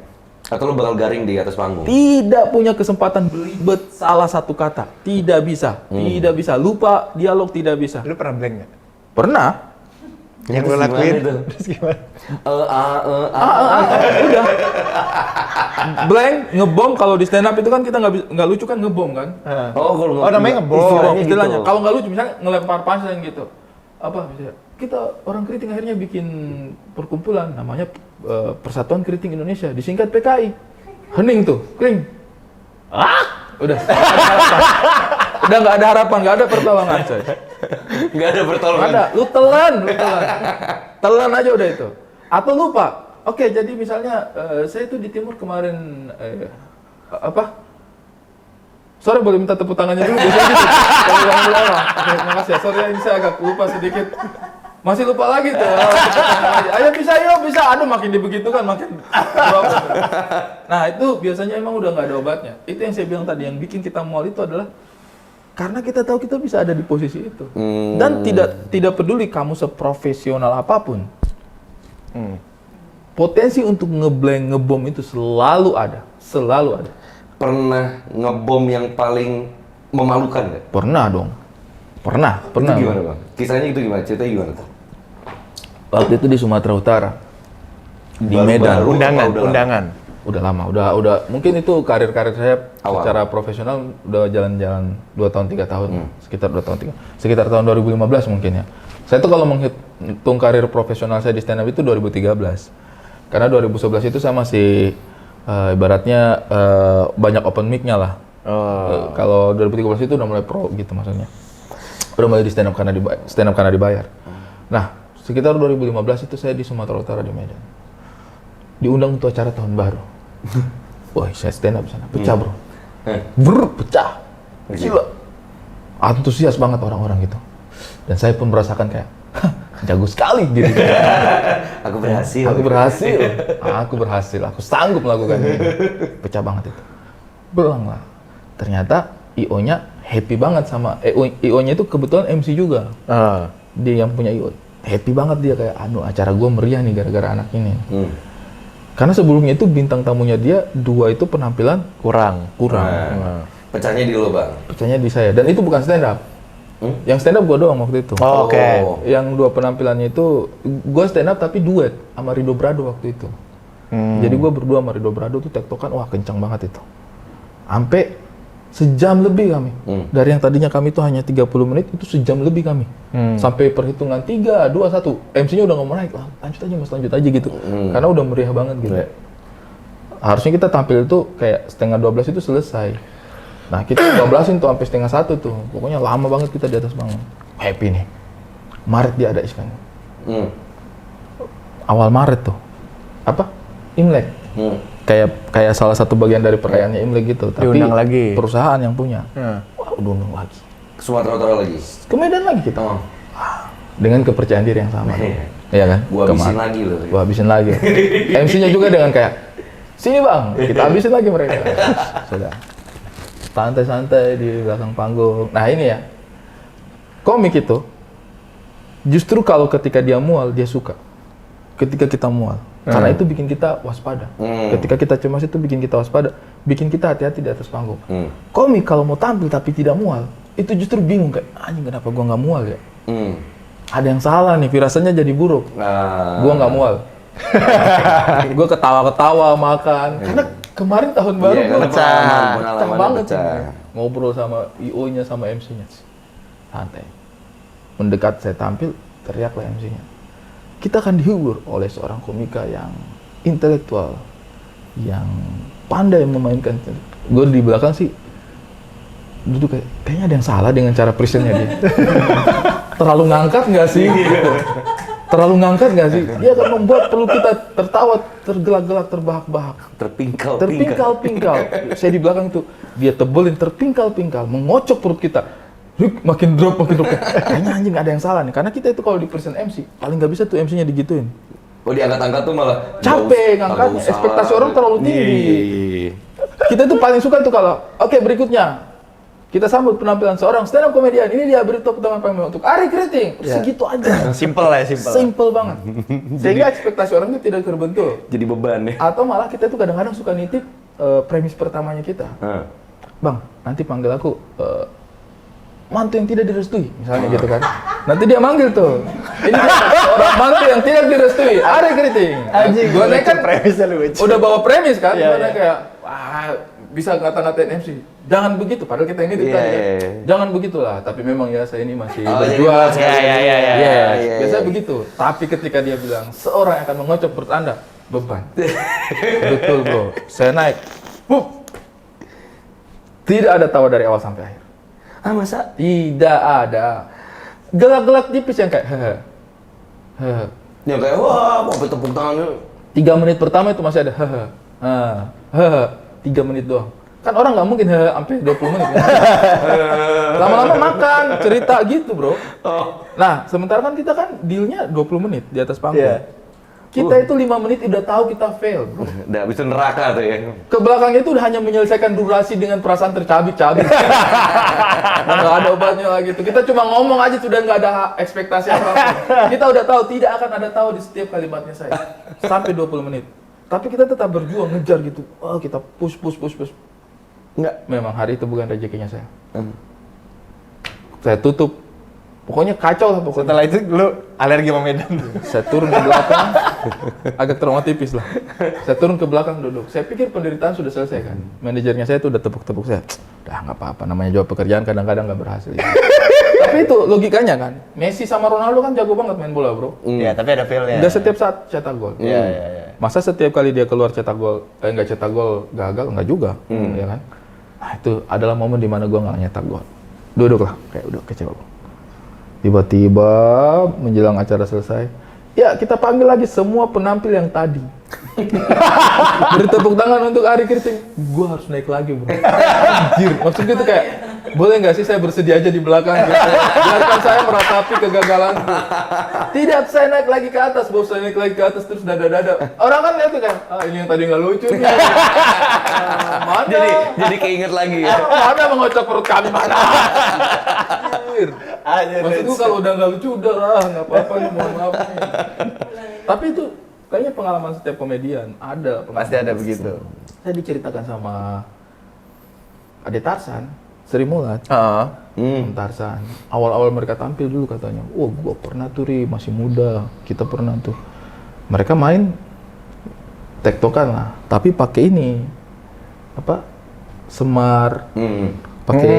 Atau lu bakal garing di atas panggung. Tidak punya kesempatan belibet salah satu kata. Tidak bisa. Tidak bisa. Lupa dialog tidak bisa. Lu pernah blank nggak? Pernah. Yang Terus lu lakuin? gimana tuh? Terus gimana? Udah. Blank, ngebom. Kalau di stand up itu kan kita nggak lucu kan ngebom kan. Oh, kalau Oh, namanya ngebom. Istilahnya. gitu. Kalau nggak lucu, misalnya ngelempar punchline gitu. Apa misalnya? Kita orang keriting akhirnya bikin perkumpulan namanya Persatuan Keriting Indonesia, disingkat PKI. Hening tuh, kering. Udah. Udah nggak ada harapan, nggak ada pertolongan, coy. Nggak ada pertolongan. Ada, lu telan. Telan aja udah itu. Atau lupa. Oke, jadi misalnya saya itu di timur kemarin Sorry, boleh minta tepuk tangannya dulu biasanya gitu. Kalau ulang-ulang. Oke, makasih ya. Sorry ya, ini saya agak lupa sedikit. Masih lupa lagi tuh. Ayo bisa. Aduh, makin dibegitukan makin drop. Nah, itu biasanya emang udah nggak ada obatnya. Itu yang saya bilang tadi, yang bikin kita mual itu adalah karena kita tahu kita bisa ada di posisi itu. Dan tidak peduli kamu seprofesional apapun. Potensi untuk ngebom itu selalu ada. Pernah ngebom yang paling memalukan nggak? Pernah dong. Pernah. Itu gimana, Bang? Kisahnya itu gimana? Ceritanya gimana tuh? Waktu itu di Sumatera Utara. Di Baru-baru Medan. apa udah lama? Undangan. Udah lama, udah mungkin itu karir saya Awal. secara profesional udah jalan-jalan 2 tahun 3 tahun. Sekitar 2 tahun 3. Sekitar tahun 2015 mungkin ya. Saya tuh kalau menghitung karir profesional saya di stand up itu 2013. Karena 2011 itu saya masih ibaratnya banyak open mic-nya lah. Kalau 2013 itu udah mulai pro gitu maksudnya. Udah mulai di stand up karena dibayar. Nah, sekitar 2015 itu saya di Sumatera Utara di Medan. Diundang untuk acara tahun baru. Wah, saya stand up sana. Pecah, bro. Pecah. Gila. Antusias banget orang-orang gitu. Dan saya pun merasakan kayak, jago sekali gitu. Aku berhasil. Aku berhasil. Aku sanggup melakukan ini. Pecah banget itu. Berulang lah. Ternyata IO-nya happy banget sama IO-nya itu kebetulan MC juga. Dia yang punya IO. Happy banget dia kayak, acara gue meriah nih gara-gara anak ini. Karena sebelumnya itu bintang tamunya dia 2 itu penampilan Kurang. Pecahnya di lo, Bang. Pecahnya di saya. Dan itu bukan stand up. Yang stand up gue doang waktu itu. Oh, oke. Yang 2 penampilannya itu gue stand up tapi duet sama Rido Brado waktu itu. Jadi gue berdua sama Rido Brado tuh tektokan, wah kencang banget itu. Sampai sejam lebih kami. Dari yang tadinya kami itu hanya 30 menit, itu sejam lebih kami. Sampai perhitungan 3, 2, 1. MC-nya udah nggak mau naik, lah, lanjut aja mas, lanjut aja gitu. Karena udah meriah banget gitu. Harusnya kita tampil itu kayak 11:30 itu selesai. Nah kita 12-in tuh sampai 12:30 tuh. Pokoknya lama banget kita di atas panggung. Happy nih. Maret dia ada kan. Awal Maret tuh. Apa? Imlek. Kayak salah satu bagian dari perayaannya Imlek gitu. Tapi diundang lagi. Perusahaan yang punya. Wah, diundang lagi. Ke Sumatera Utara lagi. Ke Medan lagi kita. Dengan kepercayaan diri yang sama. Iya kan? Gua habisin lagi loh. Gua habisin lagi. MC-nya juga dengan kayak, sini bang, kita habisin lagi mereka. Sudah. Santai-santai di belakang panggung. Nah ini ya, komik itu, justru kalau ketika dia mual, dia suka. Ketika kita mual. Karena itu bikin kita waspada. Ketika kita cemas itu bikin kita waspada. Bikin kita hati-hati di atas panggung. Komik kalau mau tampil tapi tidak mual, itu justru bingung kayak, anjing kenapa gua nggak mual ya? Ada yang salah nih, firasatnya jadi buruk. Gua nggak mual. Gue ketawa-ketawa makan. Karena kemarin tahun baru gue pecah banget. Ngobrol sama IO-nya sama MC-nya. Santai. Mendekat saya tampil, teriaklah MC-nya. Kita akan dihibur oleh seorang komika yang intelektual, yang pandai memainkan. Gue di belakang sih duduk kayaknya ada yang salah dengan cara presentnya dia. Terlalu ngangkat nggak sih? Terlalu ngangkat nggak sih? Dia akan membuat perlu kita tertawa, tergelak-gelak, terbahak-bahak. Terpingkal-pingkal. Saya di belakang itu, dia tebelin terpingkal-pingkal, mengocok perut kita. Makin drop. Kayaknya anjing ada yang salah nih. Karena kita itu kalau di present MC, paling nggak bisa tuh MC-nya digituin. Oh diangkat-angkat tuh malah capek ngangkatnya, ekspektasi orang terlalu tinggi. Kita tuh paling suka tuh kalau, oke, berikutnya kita sambut penampilan seorang stand up komedian. Ini dia berita pertama panggung untuk Ari Kriting. Segitu aja. Simple banget. Sehingga ekspektasi orang itu tidak terbentuk. Jadi beban ya. Atau malah kita tuh kadang-kadang suka nitip premis pertamanya kita. Bang, nanti panggil aku mantu yang tidak direstui, misalnya gitu kan. Nanti dia manggil tuh. Ini dia seorang mantu yang tidak direstui, Ari Kriting. Gue kan udah bawa premis kan, gimana kayak, wah, bisa ngata-ngatain MC. Jangan begitu, padahal kita ini ditanya. Jangan begitulah, tapi memang ya saya ini masih berjuang. Biasanya begitu. Tapi ketika dia bilang, seorang yang akan mengocok perut Anda, beban. Betul bro, saya naik. Tidak ada tawa dari awal sampai akhir. Masa? Tidak ada. Gelak-gelak tipis yang kayak hehe. Yang kayak wah, mau tepuk tangannya. 3 menit pertama itu masih ada hehe. 3 menit doang. Kan orang nggak mungkin sampai 20 menit. Lama-lama makan, cerita gitu, bro. Nah, sementara kan kita kan dealnya 20 menit di atas panggung. Kita itu 5 menit udah tahu kita fail, bro. Udah habis itu neraka tuh ya. Ke belakangnya itu udah hanya menyelesaikan durasi dengan perasaan tercabik-cabik. Nggak ada obatnya lagi tuh. Kita cuma ngomong aja sudah nggak ada ekspektasi apa-apa. Kita udah tahu tidak akan ada tahu di setiap kalimatnya saya. Sampai 20 menit. Tapi kita tetap berjuang ngejar gitu. Oh, kita push. Enggak, memang hari itu bukan rezekinya saya. Saya tutup. Pokoknya kacau lah pokoknya. Setelah itu lu alergi sama Medan. Saya turun ke belakang, agak trauma tipis lah. Saya turun ke belakang duduk. Saya pikir penderitaan sudah selesai kan. Manajernya saya tuh udah tepuk-tepuk saya. Udah nggak apa-apa, namanya jawab pekerjaan kadang-kadang nggak berhasil. Ya. Tapi itu logikanya kan. Messi sama Ronaldo kan jago banget main bola bro. Iya, tapi ada fail-nya. Nggak setiap saat cetak gol. Iya. Masa setiap kali dia keluar cetak gol, nggak cetak gol gagal? Nggak juga, ya kan? Nah itu adalah momen dimana gue nggak nyetak gol. Duduk lah, kayak udah kecewa. Tiba-tiba menjelang acara selesai, ya kita panggil lagi semua penampil yang tadi. Beri tepuk tangan untuk Ari Kriting. Gue harus naik lagi bro. Anjir, maksud gitu kayak, boleh nggak sih saya bersedia aja di belakang gitu. Biarkan saya meratapi kegagalan. Tidak, saya naik lagi ke atas, bos. Saya naik lagi ke atas terus dada-dada. Orang kan lihat tuh kan, ini yang tadi nggak lucu nih. Mana? Jadi keinget lagi ya. Mana mengocok perut kami, mana? Maksudku kalau udah nggak lucu, udah lah, nggak apa-apa nih, mohon maaf nih. Tapi itu kayaknya pengalaman setiap komedian, ada. Pasti ada begitu. Saya diceritakan sama Ade Tarsan, Sri Mulat. Om Tarzan. Awal-awal mereka tampil dulu katanya, "Oh, gua pernah tuh masih muda, kita pernah tuh." Mereka main tektokan lah, tapi pakai ini apa? Semar, pakai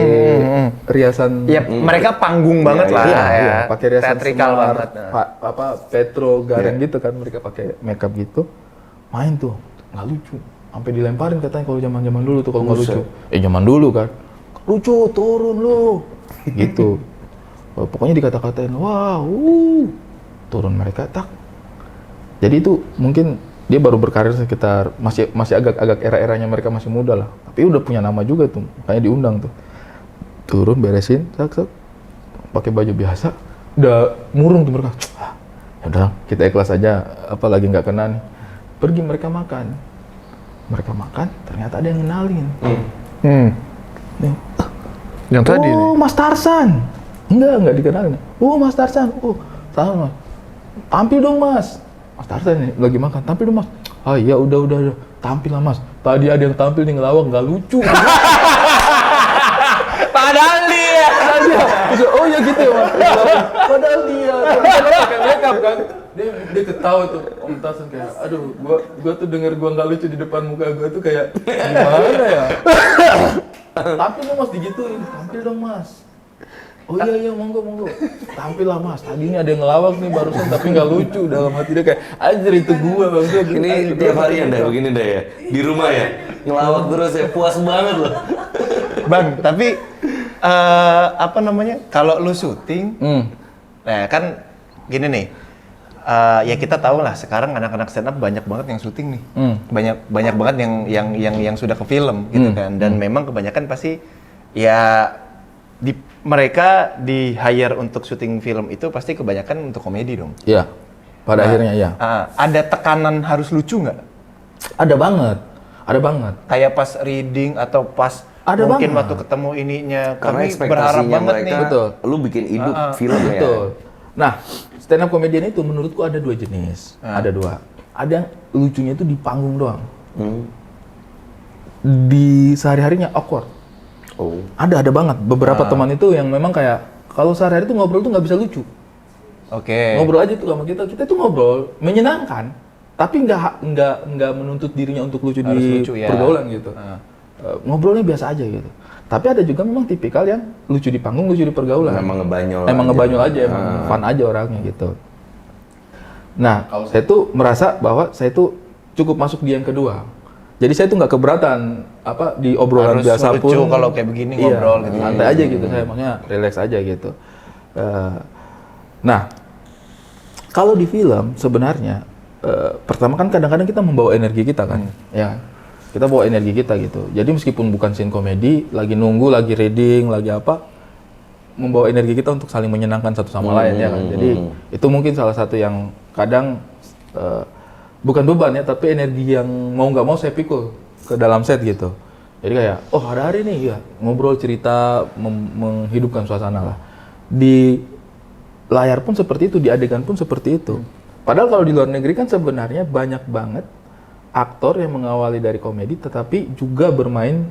riasan. Ya, mereka panggung banget lah ya. Pakai riasan teatrikal semar, banget. apa Petro Gareng gitu kan, mereka pakai makeup gitu. Main tuh, nggak lucu. Sampai dilemparin katanya kalau zaman-zaman dulu tuh kalau nggak lucu. Zaman dulu kan. Lucu, turun lu. Gitu. Pokoknya dikata-katain, wah, turun mereka tak. Jadi itu mungkin dia baru berkarir sekitar masih agak era-eranya mereka masih muda lah. Tapi udah punya nama juga tuh, makanya diundang tuh. Turun beresin, sak, pakai baju biasa, udah murung tuh mereka. Ya udah, kita ikhlas aja, apa lagi nggak kena nih. Pergi mereka makan, ternyata ada yang kenalin. Nih, Yang tadi nih. Mas Tarzan. Enggak dikenalin. Oh, Mas Tarzan. Oh, sama. Tampil dong, Mas. Mas Tarzan nih lagi makan. Tampil dong, Mas. Ah iya, udah. Tampil lah, Mas. Tadi ada yang tampil nih ngelawak, nggak lucu. Padahal dia. Oh ya gitu ya, Mas. Padahal dia pakai makeup kan. Dia ketawa tuh, Om Tarzan kayak, aduh, gua tuh denger gua nggak lucu di depan muka gua tuh kayak gimana ya? Tampil dong, Mas, digituin. Tampil dong, Mas. Oh iya, monggo. Tampil lah, Mas. Tadi ini ada yang ngelawak nih barusan tapi nggak lucu. Dalam hati dia kayak, anjir itu gua, Bang. Ini tiap hari Anda begini deh ya, di rumah ya, ngelawak terus ya, puas banget loh. Bang, tapi apa namanya? Kalau lu syuting, nah kan gini nih. Ya kita tahu lah sekarang anak-anak stand up banyak banget yang syuting nih. Banyak banget yang sudah ke film gitu kan. Dan memang kebanyakan pasti ya mereka di hire untuk syuting film itu pasti kebanyakan untuk komedi dong. Iya. Pada akhirnya ya. Ada tekanan harus lucu nggak? Ada banget. Kayak pas reading atau pas Ada mungkin banget. waktu ketemu ininya, Karena kami berharap ekspektasinya banget mereka, nih. Betul. lu bikin hidup film ya. Betul. Nah, stand up comedian itu menurutku ada dua jenis. Ada dua. Ada yang lucunya itu di panggung doang. Di sehari-harinya awkward. Oh. Ada banget. Beberapa teman itu yang memang kayak kalau sehari-hari tuh ngobrol tuh nggak bisa lucu. Oke. Ngobrol aja tuh sama kita tuh ngobrol menyenangkan, tapi nggak menuntut dirinya untuk lucu Harus di lucu, ya. pergaulan gitu. Ngobrolnya biasa aja gitu. Tapi ada juga memang tipikal yang lucu di panggung, lucu di pergaulan. Emang ngebanyol aja, emang fun aja orangnya gitu. Nah, kalau saya tuh merasa bahwa saya tuh cukup masuk di yang kedua. Jadi saya tuh nggak keberatan apa di obrolan Harus biasa lucu pun. kalau kayak begini ngobrol gitu. Santai aja gitu, saya maksudnya relax aja gitu. Nah, kalau di film sebenarnya pertama kan kadang-kadang kita membawa energi kita kan, ya. Kita bawa energi kita gitu. Jadi meskipun bukan scene komedi, lagi nunggu, lagi reading, lagi apa, membawa energi kita untuk saling menyenangkan satu sama lain ya kan. Jadi itu mungkin salah satu yang kadang bukan beban ya, tapi energi yang mau nggak mau saya pikul ke dalam set gitu. Jadi kayak, oh ada hari nih ya ngobrol cerita, menghidupkan suasana lah. Di layar pun seperti itu, di adegan pun seperti itu. Padahal kalau di luar negeri kan sebenarnya banyak banget aktor yang mengawali dari komedi tetapi juga bermain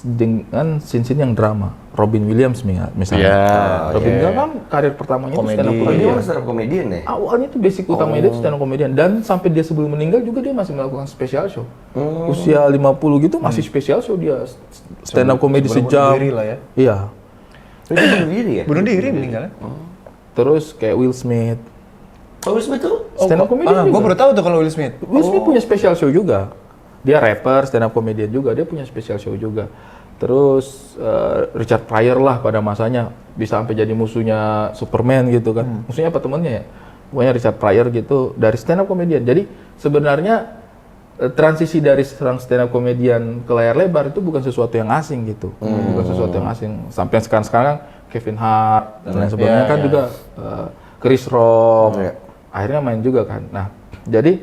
dengan scene-scene yang drama. Robin Williams misalnya. Robin Williams kan karir pertamanya itu stand up Dia comedian. kan stand up comedian ya? Awalnya itu basic utamanya dia itu stand up comedian dan sampai dia sebelum meninggal juga dia masih melakukan special show. Usia 50 gitu masih special show dia stand up comedy sejam. Bunuh diri lah ya. Iya. Dia bunuh diri ya? Bunuh diri meninggalnya. Terus kayak Will Smith. Will Smith tuh? Stand up comedian Gue juga. baru tahu tuh kalau Will Smith. Will Smith punya special show juga. Dia rapper, stand up comedian juga, dia punya special show juga. Terus Richard Pryor lah pada masanya bisa sampai jadi musuhnya Superman gitu kan. Musuhnya apa temennya ya? Pokoknya Richard Pryor gitu dari stand up comedian. Jadi sebenarnya transisi dari serang stand up comedian ke layar lebar itu bukan sesuatu yang asing gitu. Bukan sesuatu yang asing. Sampai sekarang Kevin Hart dan lain sebagainya kan juga Chris Rock. Akhirnya main juga kan. Nah, jadi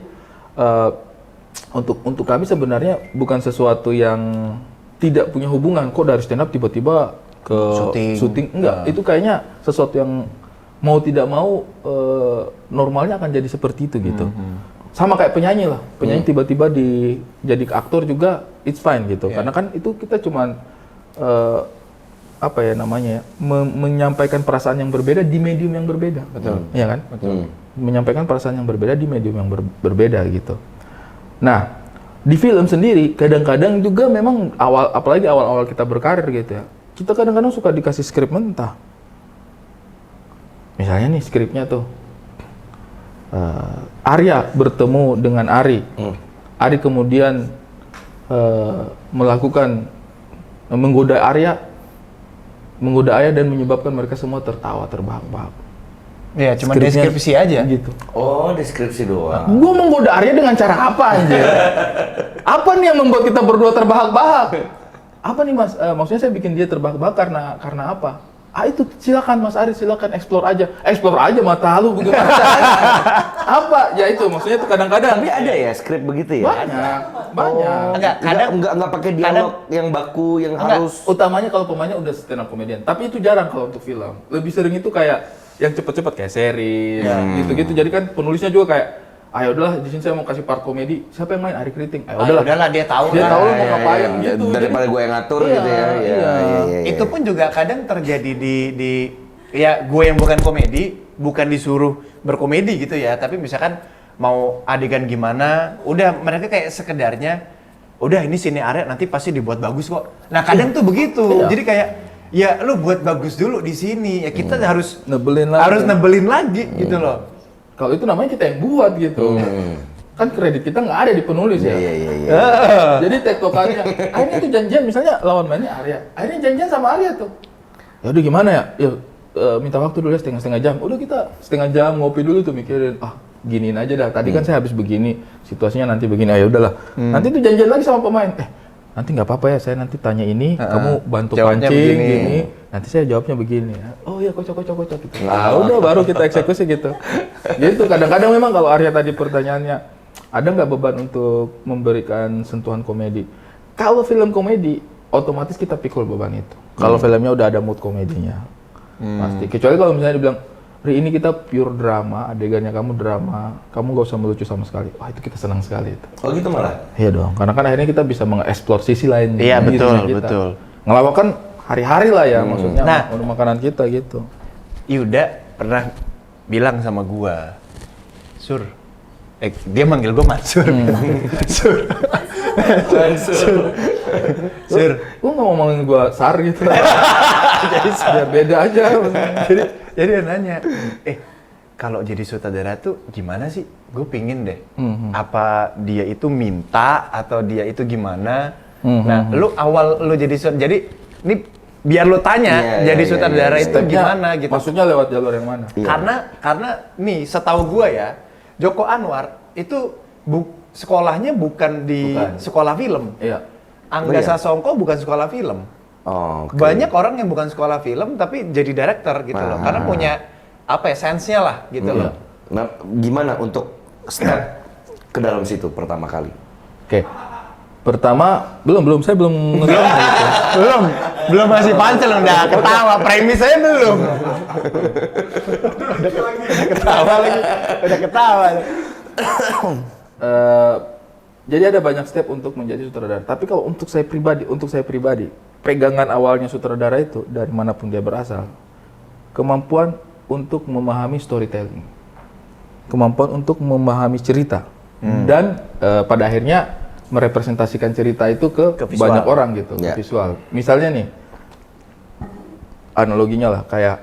untuk kami sebenarnya bukan sesuatu yang tidak punya hubungan kok dari stand up tiba-tiba ke syuting. Enggak, itu kayaknya sesuatu yang mau tidak mau normalnya akan jadi seperti itu gitu. Sama kayak penyanyi lah. Penyanyi tiba-tiba jadi aktor juga it's fine gitu. Karena kan itu kita cuman apa ya namanya ya, menyampaikan perasaan yang berbeda di medium yang berbeda. Betul. Iya kan? Betul. Menyampaikan perasaan yang berbeda di medium yang berbeda gitu. Nah, di film sendiri kadang-kadang juga memang apalagi awal-awal kita berkarir gitu ya. Kita kadang-kadang suka dikasih skrip mentah. Misalnya nih skripnya tuh Arya bertemu dengan Ari. Ari kemudian menggoda Arya dan menyebabkan mereka semua tertawa terbahak-bahak. Ya, cuma Skripnya deskripsi aja. Gitu. Oh, deskripsi doang. Gue menggoda Arya dengan cara apa anjir? Apa nih yang membuat kita berdua terbahak-bahak? Apa nih Mas? Maksudnya saya bikin dia terbahak-bahak karena apa? Itu silakan Mas Ari, silakan explore aja mata lu bagaimana? Apa? Ya itu maksudnya tuh kadang-kadang. Tapi ada ya skrip begitu ya? Banyak. Enggak pakai dialog yang baku yang harus. Utamanya kalau pemainnya udah stand up comedian. Tapi itu jarang kalau untuk film. Lebih sering itu kayak yang cepet-cepet kayak series gitu-gitu. Jadi kan penulisnya juga kayak ayo udahlah di sini saya mau kasih part komedi. Siapa yang main? Ari Kriting. Ayo udahlah dia tahu dia lah. tahu mau ngapain gitu. Daripada gue yang ngatur gitu ya. Iya. Itu pun juga kadang terjadi di ya gue yang bukan komedi, bukan disuruh berkomedi gitu ya, tapi misalkan mau adegan gimana, udah mereka kayak sekedarnya udah ini sini Arya nanti pasti dibuat bagus kok. Nah, kadang tuh begitu. Jadi kayak ya lu buat bagus dulu di sini. Ya kita harus nebelin lagi gitu loh. Kalau itu namanya kita yang buat gitu. Kan kredit kita nggak ada di penulis ya. Iya. Jadi tektokannya, akhirnya itu janjian misalnya lawan mainnya Arya. Akhirnya janjian sama Arya tuh. Ya udah gimana ya? Ya minta waktu dulu ya setengah jam. Udah kita setengah jam ngopi dulu tuh mikirin. Giniin aja dah. Tadi kan saya habis begini, situasinya nanti begini. Ayo udahlah. Nanti tuh janjian lagi sama pemain. Nanti nggak apa-apa ya, saya nanti tanya ini, kamu bantu jawabnya pancing begini. gini, nanti saya jawabnya begini. Oh iya, kocok gitu. Nah, udah baru kita eksekusi gitu. Gitu, kadang-kadang memang kalau Arya tadi pertanyaannya, ada nggak beban untuk memberikan sentuhan komedi? Kalau film komedi, otomatis kita pikul beban itu. Kalau filmnya udah ada mood komedinya, pasti. Kecuali kalau misalnya dibilang, Ri, ini kita pure drama, adegannya kamu drama, kamu gak usah melucu sama sekali. Wah, itu kita senang sekali itu. Oh gitu malah? Iya dong, karena kan akhirnya kita bisa mengeksplor sisi lain. Iya, betul. Ngelawak kan hari-hari lah ya, maksudnya untuk makanan kita gitu. Yuda pernah bilang sama gua, Sur, dia manggil gua Mansur. Sur. Gua nggak mau manggil gua Sar gitu. Jadi biar beda aja. Jadi dia nanya, kalau jadi sutradara tuh gimana sih? Gue pingin deh. Apa dia itu minta atau dia itu gimana? Nah, lu jadi jadi ini biar lu tanya jadi sutradara itu gimana gitu. Maksudnya lewat jalur yang mana? Karena nih setahu gua ya, Joko Anwar itu sekolahnya bukan di sekolah film. Iya. Angga Sasongko bukan sekolah film. Oh, okay. Banyak orang yang bukan sekolah film tapi jadi director gitu loh. Karena punya sense-nya lah gitu loh. Nah, gimana untuk step ke dalam situ pertama kali? Oke. Pertama, saya belum belum masih pancel udah ketawa, premis saya belum. Udah ketawa. Jadi ada banyak step untuk menjadi sutradara. Tapi kalau untuk saya pribadi, pegangan awalnya sutradara itu dari manapun dia berasal, kemampuan untuk memahami storytelling, kemampuan untuk memahami cerita, dan pada akhirnya merepresentasikan cerita itu ke banyak orang gitu, ke visual. Misalnya nih, analoginya lah kayak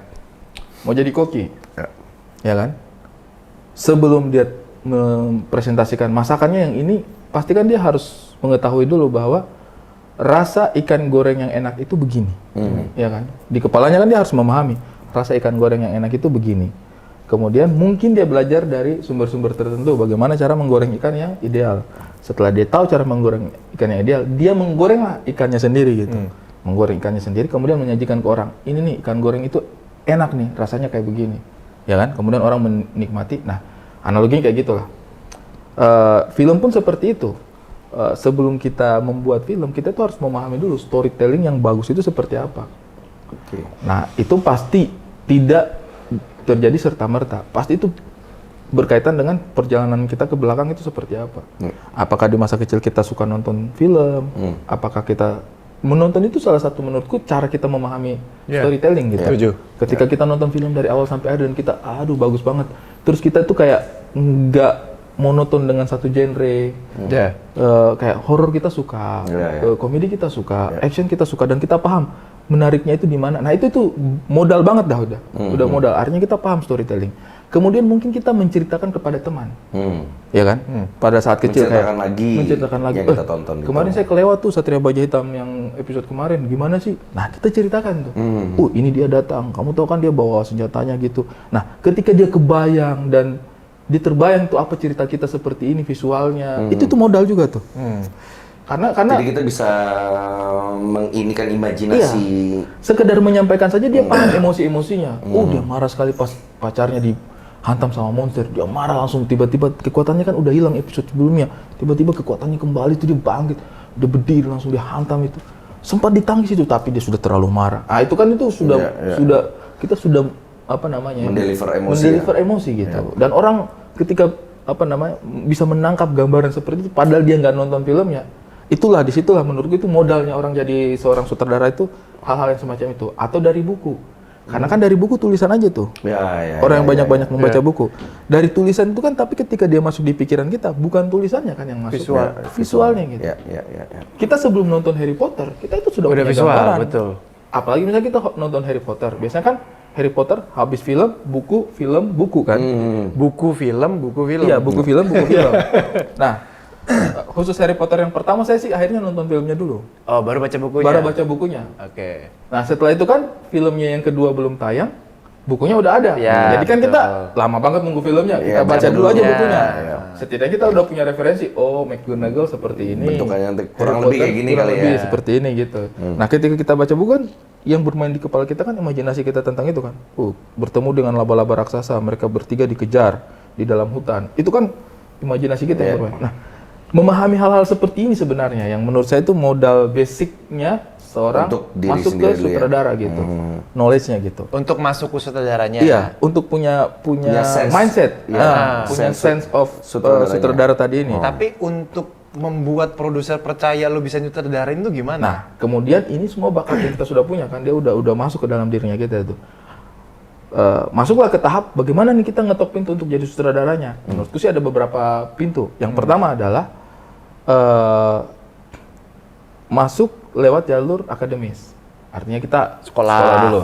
mau jadi koki, ya kan? Sebelum dia mempresentasikan masakannya yang ini, pastikan dia harus mengetahui dulu bahwa rasa ikan goreng yang enak itu begini, ya kan? Di kepalanya kan dia harus memahami rasa ikan goreng yang enak itu begini. Kemudian mungkin dia belajar dari sumber-sumber tertentu bagaimana cara menggoreng ikan yang ideal. Setelah dia tahu cara menggoreng ikan yang ideal, dia menggorenglah ikannya sendiri gitu. Menggoreng ikannya sendiri, kemudian menyajikan ke orang. Ini nih ikan goreng itu enak nih, rasanya kayak begini, ya kan? Kemudian orang menikmati. Nah, analoginya kayak gitulah. Film pun seperti itu. Sebelum kita membuat film, kita tuh harus memahami dulu storytelling yang bagus itu seperti apa. Nah, itu pasti tidak terjadi serta-merta. Pasti itu berkaitan dengan perjalanan kita ke belakang itu seperti apa. Apakah di masa kecil kita suka nonton film? Apakah kita menonton itu salah satu menurutku cara kita memahami storytelling gitu. Setuju. Ketika kita nonton film dari awal sampai akhir dan kita, aduh bagus banget. Terus kita tuh kayak nggak monoton dengan satu genre. Kayak horor kita suka, komedi kita suka, action kita suka, dan kita paham menariknya itu di mana. Nah itu modal banget dah udah modal. Artinya kita paham storytelling. Kemudian mungkin kita menceritakan kepada teman, ya kan? Pada saat kecil menceritakan lagi. Yang kita tonton. Kemarin saya kelewat tuh Satria Baja Hitam yang episode kemarin, gimana sih? Nah kita ceritakan tuh. Ini dia datang. Kamu tahu kan dia bawa senjatanya gitu. Nah ketika dia kebayang dan dia terbayang tuh apa cerita kita seperti ini visualnya, itu tuh modal juga tuh. Karena jadi kita bisa menginikan imajinasi. Sekedar menyampaikan saja dia paham emosi-emosinya. Dia marah sekali pas pacarnya dihantam sama monster, dia marah langsung, tiba-tiba kekuatannya kan udah hilang episode sebelumnya, tiba-tiba kekuatannya kembali tuh, dia bangkit, dia berdiri langsung dia hantam itu, sempat ditangkis itu tapi dia sudah terlalu marah. Itu kan itu sudah kita sudah mendeliver emosi gitu. Dan orang ketika bisa menangkap gambaran seperti itu padahal dia nggak nonton filmnya, disitulah menurutku itu modalnya orang jadi seorang sutradara itu, hal-hal yang semacam itu. Atau dari buku, karena kan dari buku tulisan aja tuh, orang yang banyak-banyak membaca buku dari tulisan itu kan, tapi ketika dia masuk di pikiran kita bukan tulisannya kan yang masuk, visualnya gitu. Kita sebelum nonton Harry Potter kita itu sudah punya visual, gambaran. betul. Apalagi misalnya kita nonton Harry Potter, biasanya kan Harry Potter habis film, buku, kan? Buku, film. Iya, buku, film. Nah, khusus Harry Potter yang pertama saya sih akhirnya nonton filmnya dulu. Oh, baru baca bukunya? Baru baca bukunya. Oke. Nah, setelah itu kan filmnya yang kedua belum tayang, bukunya udah ada. Jadi kan kita lama banget nunggu filmnya, kita baca dulu aja bukunya. Setidaknya kita udah punya referensi, McGonagall seperti ini. Bentukannya kurang lebih kayak gini kali ya. Seperti ini gitu. Nah, ketika kita baca buku kan, yang bermain di kepala kita kan imajinasi kita tentang itu kan. Bertemu dengan laba-laba raksasa, mereka bertiga dikejar di dalam hutan. Itu kan imajinasi kita yang bermain. Nah, memahami hal-hal seperti ini sebenarnya yang menurut saya itu modal basicnya seorang masuk ke sutradara gitu. Knowledge-nya gitu. Untuk masuk ke sutradaranya. Iya, untuk punya mindset, punya sense of sutradara tadi ini. Tapi untuk membuat produser percaya lo bisa nyutradarain itu gimana? Nah, kemudian ini semua bakat yang kita sudah punya kan, dia udah masuk ke dalam dirinya kita itu. Masuklah ke tahap bagaimana nih kita ngetok pintu untuk jadi sutradaranya. Menurutku sih ada beberapa pintu. Yang pertama adalah masuk lewat jalur akademis. Artinya kita sekolah dulu.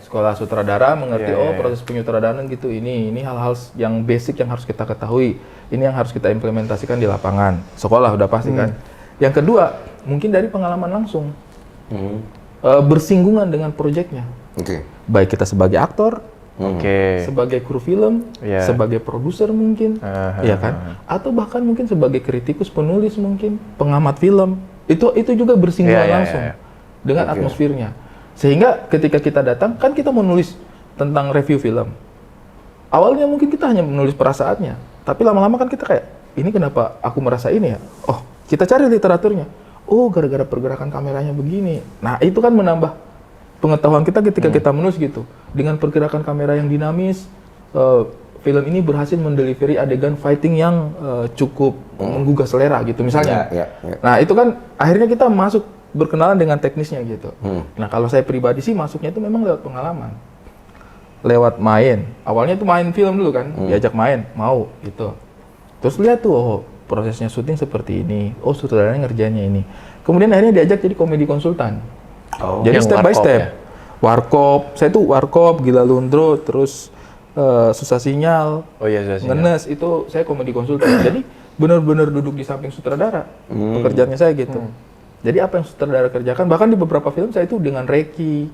Sekolah sutradara, mengerti proses penyutradaraan gitu. Ini hal-hal yang basic yang harus kita ketahui. Ini yang harus kita implementasikan di lapangan. Sekolah udah pasti kan. Yang kedua, mungkin dari pengalaman langsung. Bersinggungan dengan proyeknya. Baik kita sebagai aktor, sebagai kru film, sebagai produser mungkin, ya kan? Atau bahkan mungkin sebagai kritikus, penulis mungkin, pengamat film. Itu juga bersinggungan langsung dengan atmosfernya. Sehingga ketika kita datang, kan kita mau nulis tentang review film. Awalnya mungkin kita hanya menulis perasaannya, tapi lama-lama kan kita kayak, ini kenapa aku merasa ini ya? Kita cari literaturnya. Gara-gara pergerakan kameranya begini. Nah, itu kan menambah pengetahuan kita ketika kita menulis gitu. Dengan pergerakan kamera yang dinamis, film ini berhasil mendelivery adegan fighting yang cukup menggugah selera gitu misalnya. Nah, itu kan akhirnya kita masuk berkenalan dengan teknisnya gitu. Nah, kalau saya pribadi sih masuknya itu memang lewat pengalaman. Lewat main. Awalnya itu main film dulu kan, diajak main, mau gitu. Terus lihat tuh, prosesnya syuting seperti ini. Sutradaranya ngerjainnya ini. Kemudian akhirnya diajak jadi komedi konsultan. Jadi step by step. Warkop, saya tuh Warkop, Gila Lundro, terus Susah Sinyal, Ngenes, itu saya komedi konsultan. Jadi benar-benar duduk di samping sutradara, pekerjaannya saya gitu. Jadi apa yang sutradara kerjakan, bahkan di beberapa film saya itu dengan reki,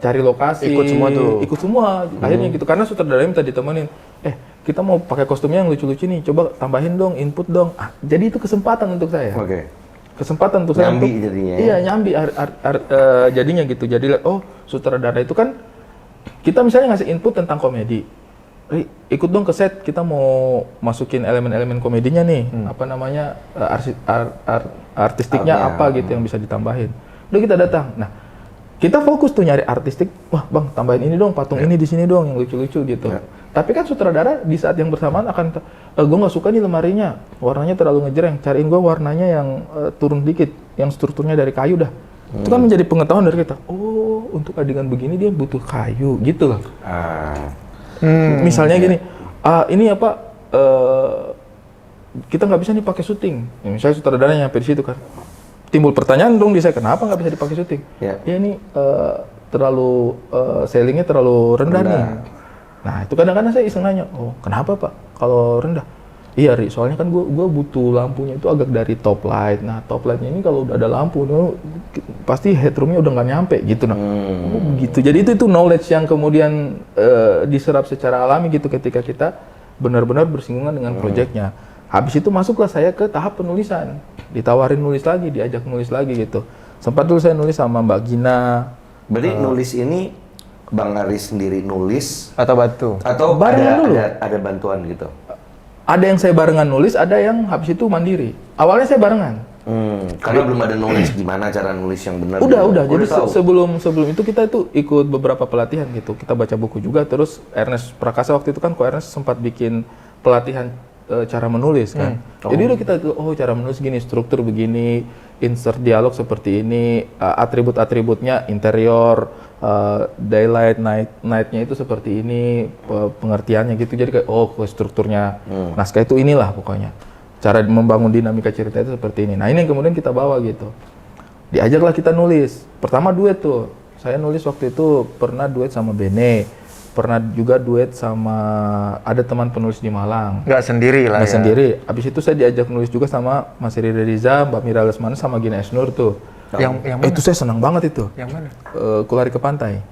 cari lokasi, ikut semua, akhirnya gitu. Karena sutradaranya minta ditemenin, kita mau pakai kostumnya yang lucu-lucu nih, coba tambahin dong, input dong. Jadi itu kesempatan untuk saya. Kesempatan untuk saya nyambi jadinya. Iya, nyambi jadinya gitu. Jadi sutradara itu kan kita misalnya ngasih input tentang komedi. Ikut dong ke set, kita mau masukin elemen-elemen komedinya nih. Apa namanya? Artistiknya apa gitu yang bisa ditambahin. Udah kita datang. Nah, kita fokus tuh nyari artistik. Wah, Bang, tambahin ini dong, patung ini di sini dong yang lucu-lucu gitu. Tapi kan sutradara di saat yang bersamaan akan gue nggak suka nih lemarinya, warnanya terlalu ngejreng, cariin gue warnanya yang turun dikit, yang strukturnya dari kayu dah. Itu kan menjadi pengetahuan dari kita. Oh, untuk adegan begini dia butuh kayu, gitu loh. Misalnya gini, ini apa? Kita nggak bisa nih pakai syuting. Ya, misalnya sutradaranya nyampe di situ kan. Timbul pertanyaan dong di saya, kenapa nggak bisa dipakai syuting? Ya ini terlalu sellingnya terlalu rendah nih. Nah itu kadang-kadang saya iseng nanya, oh kenapa Pak kalau rendah? Iya Ri, soalnya kan gua butuh lampunya itu agak dari top light. Nah top lightnya ini kalau udah ada lampu, pasti headroomnya udah nggak nyampe gitu. Nah begitu. Jadi itu knowledge yang kemudian diserap secara alami gitu ketika kita benar-benar bersinggungan dengan proyeknya. Habis itu masuklah saya ke tahap penulisan, ditawarin nulis lagi, diajak nulis lagi gitu. Sempat dulu saya nulis sama Mbak Gina. Berarti nulis ini Bang Aris sendiri nulis atau bantu? Atau ada bantuan gitu? Ada yang saya barengan nulis, ada yang habis itu mandiri. Awalnya saya barengan. Karena belum ada knowledge gimana cara nulis yang benar. Udah. Jadi sebelum itu kita itu ikut beberapa pelatihan gitu. Kita baca buku juga. Terus Ernest Prakasa waktu itu kan, Ernest sempat bikin pelatihan cara menulis kan. Jadi udah kita cara menulis gini, struktur begini, insert dialog seperti ini, atribut-atributnya interior, daylight, nightnya itu seperti ini, pengertiannya gitu. Jadi kayak strukturnya naskah itu inilah pokoknya. Cara membangun dinamika cerita itu seperti ini. Nah ini yang kemudian kita bawa gitu. Diajaklah kita nulis. Pertama duet tuh. Saya nulis waktu itu pernah duet sama Bene. Pernah juga duet sama ada teman penulis di Malang. Nggak sendiri lah. Nggak sendiri. Abis itu saya diajak nulis juga sama Mas Riri Riza, Mbak Mira Lesmana sama Gina Esnur tuh. Yang mana? Itu saya senang banget itu. Yang mana? Kulari ke Pantai.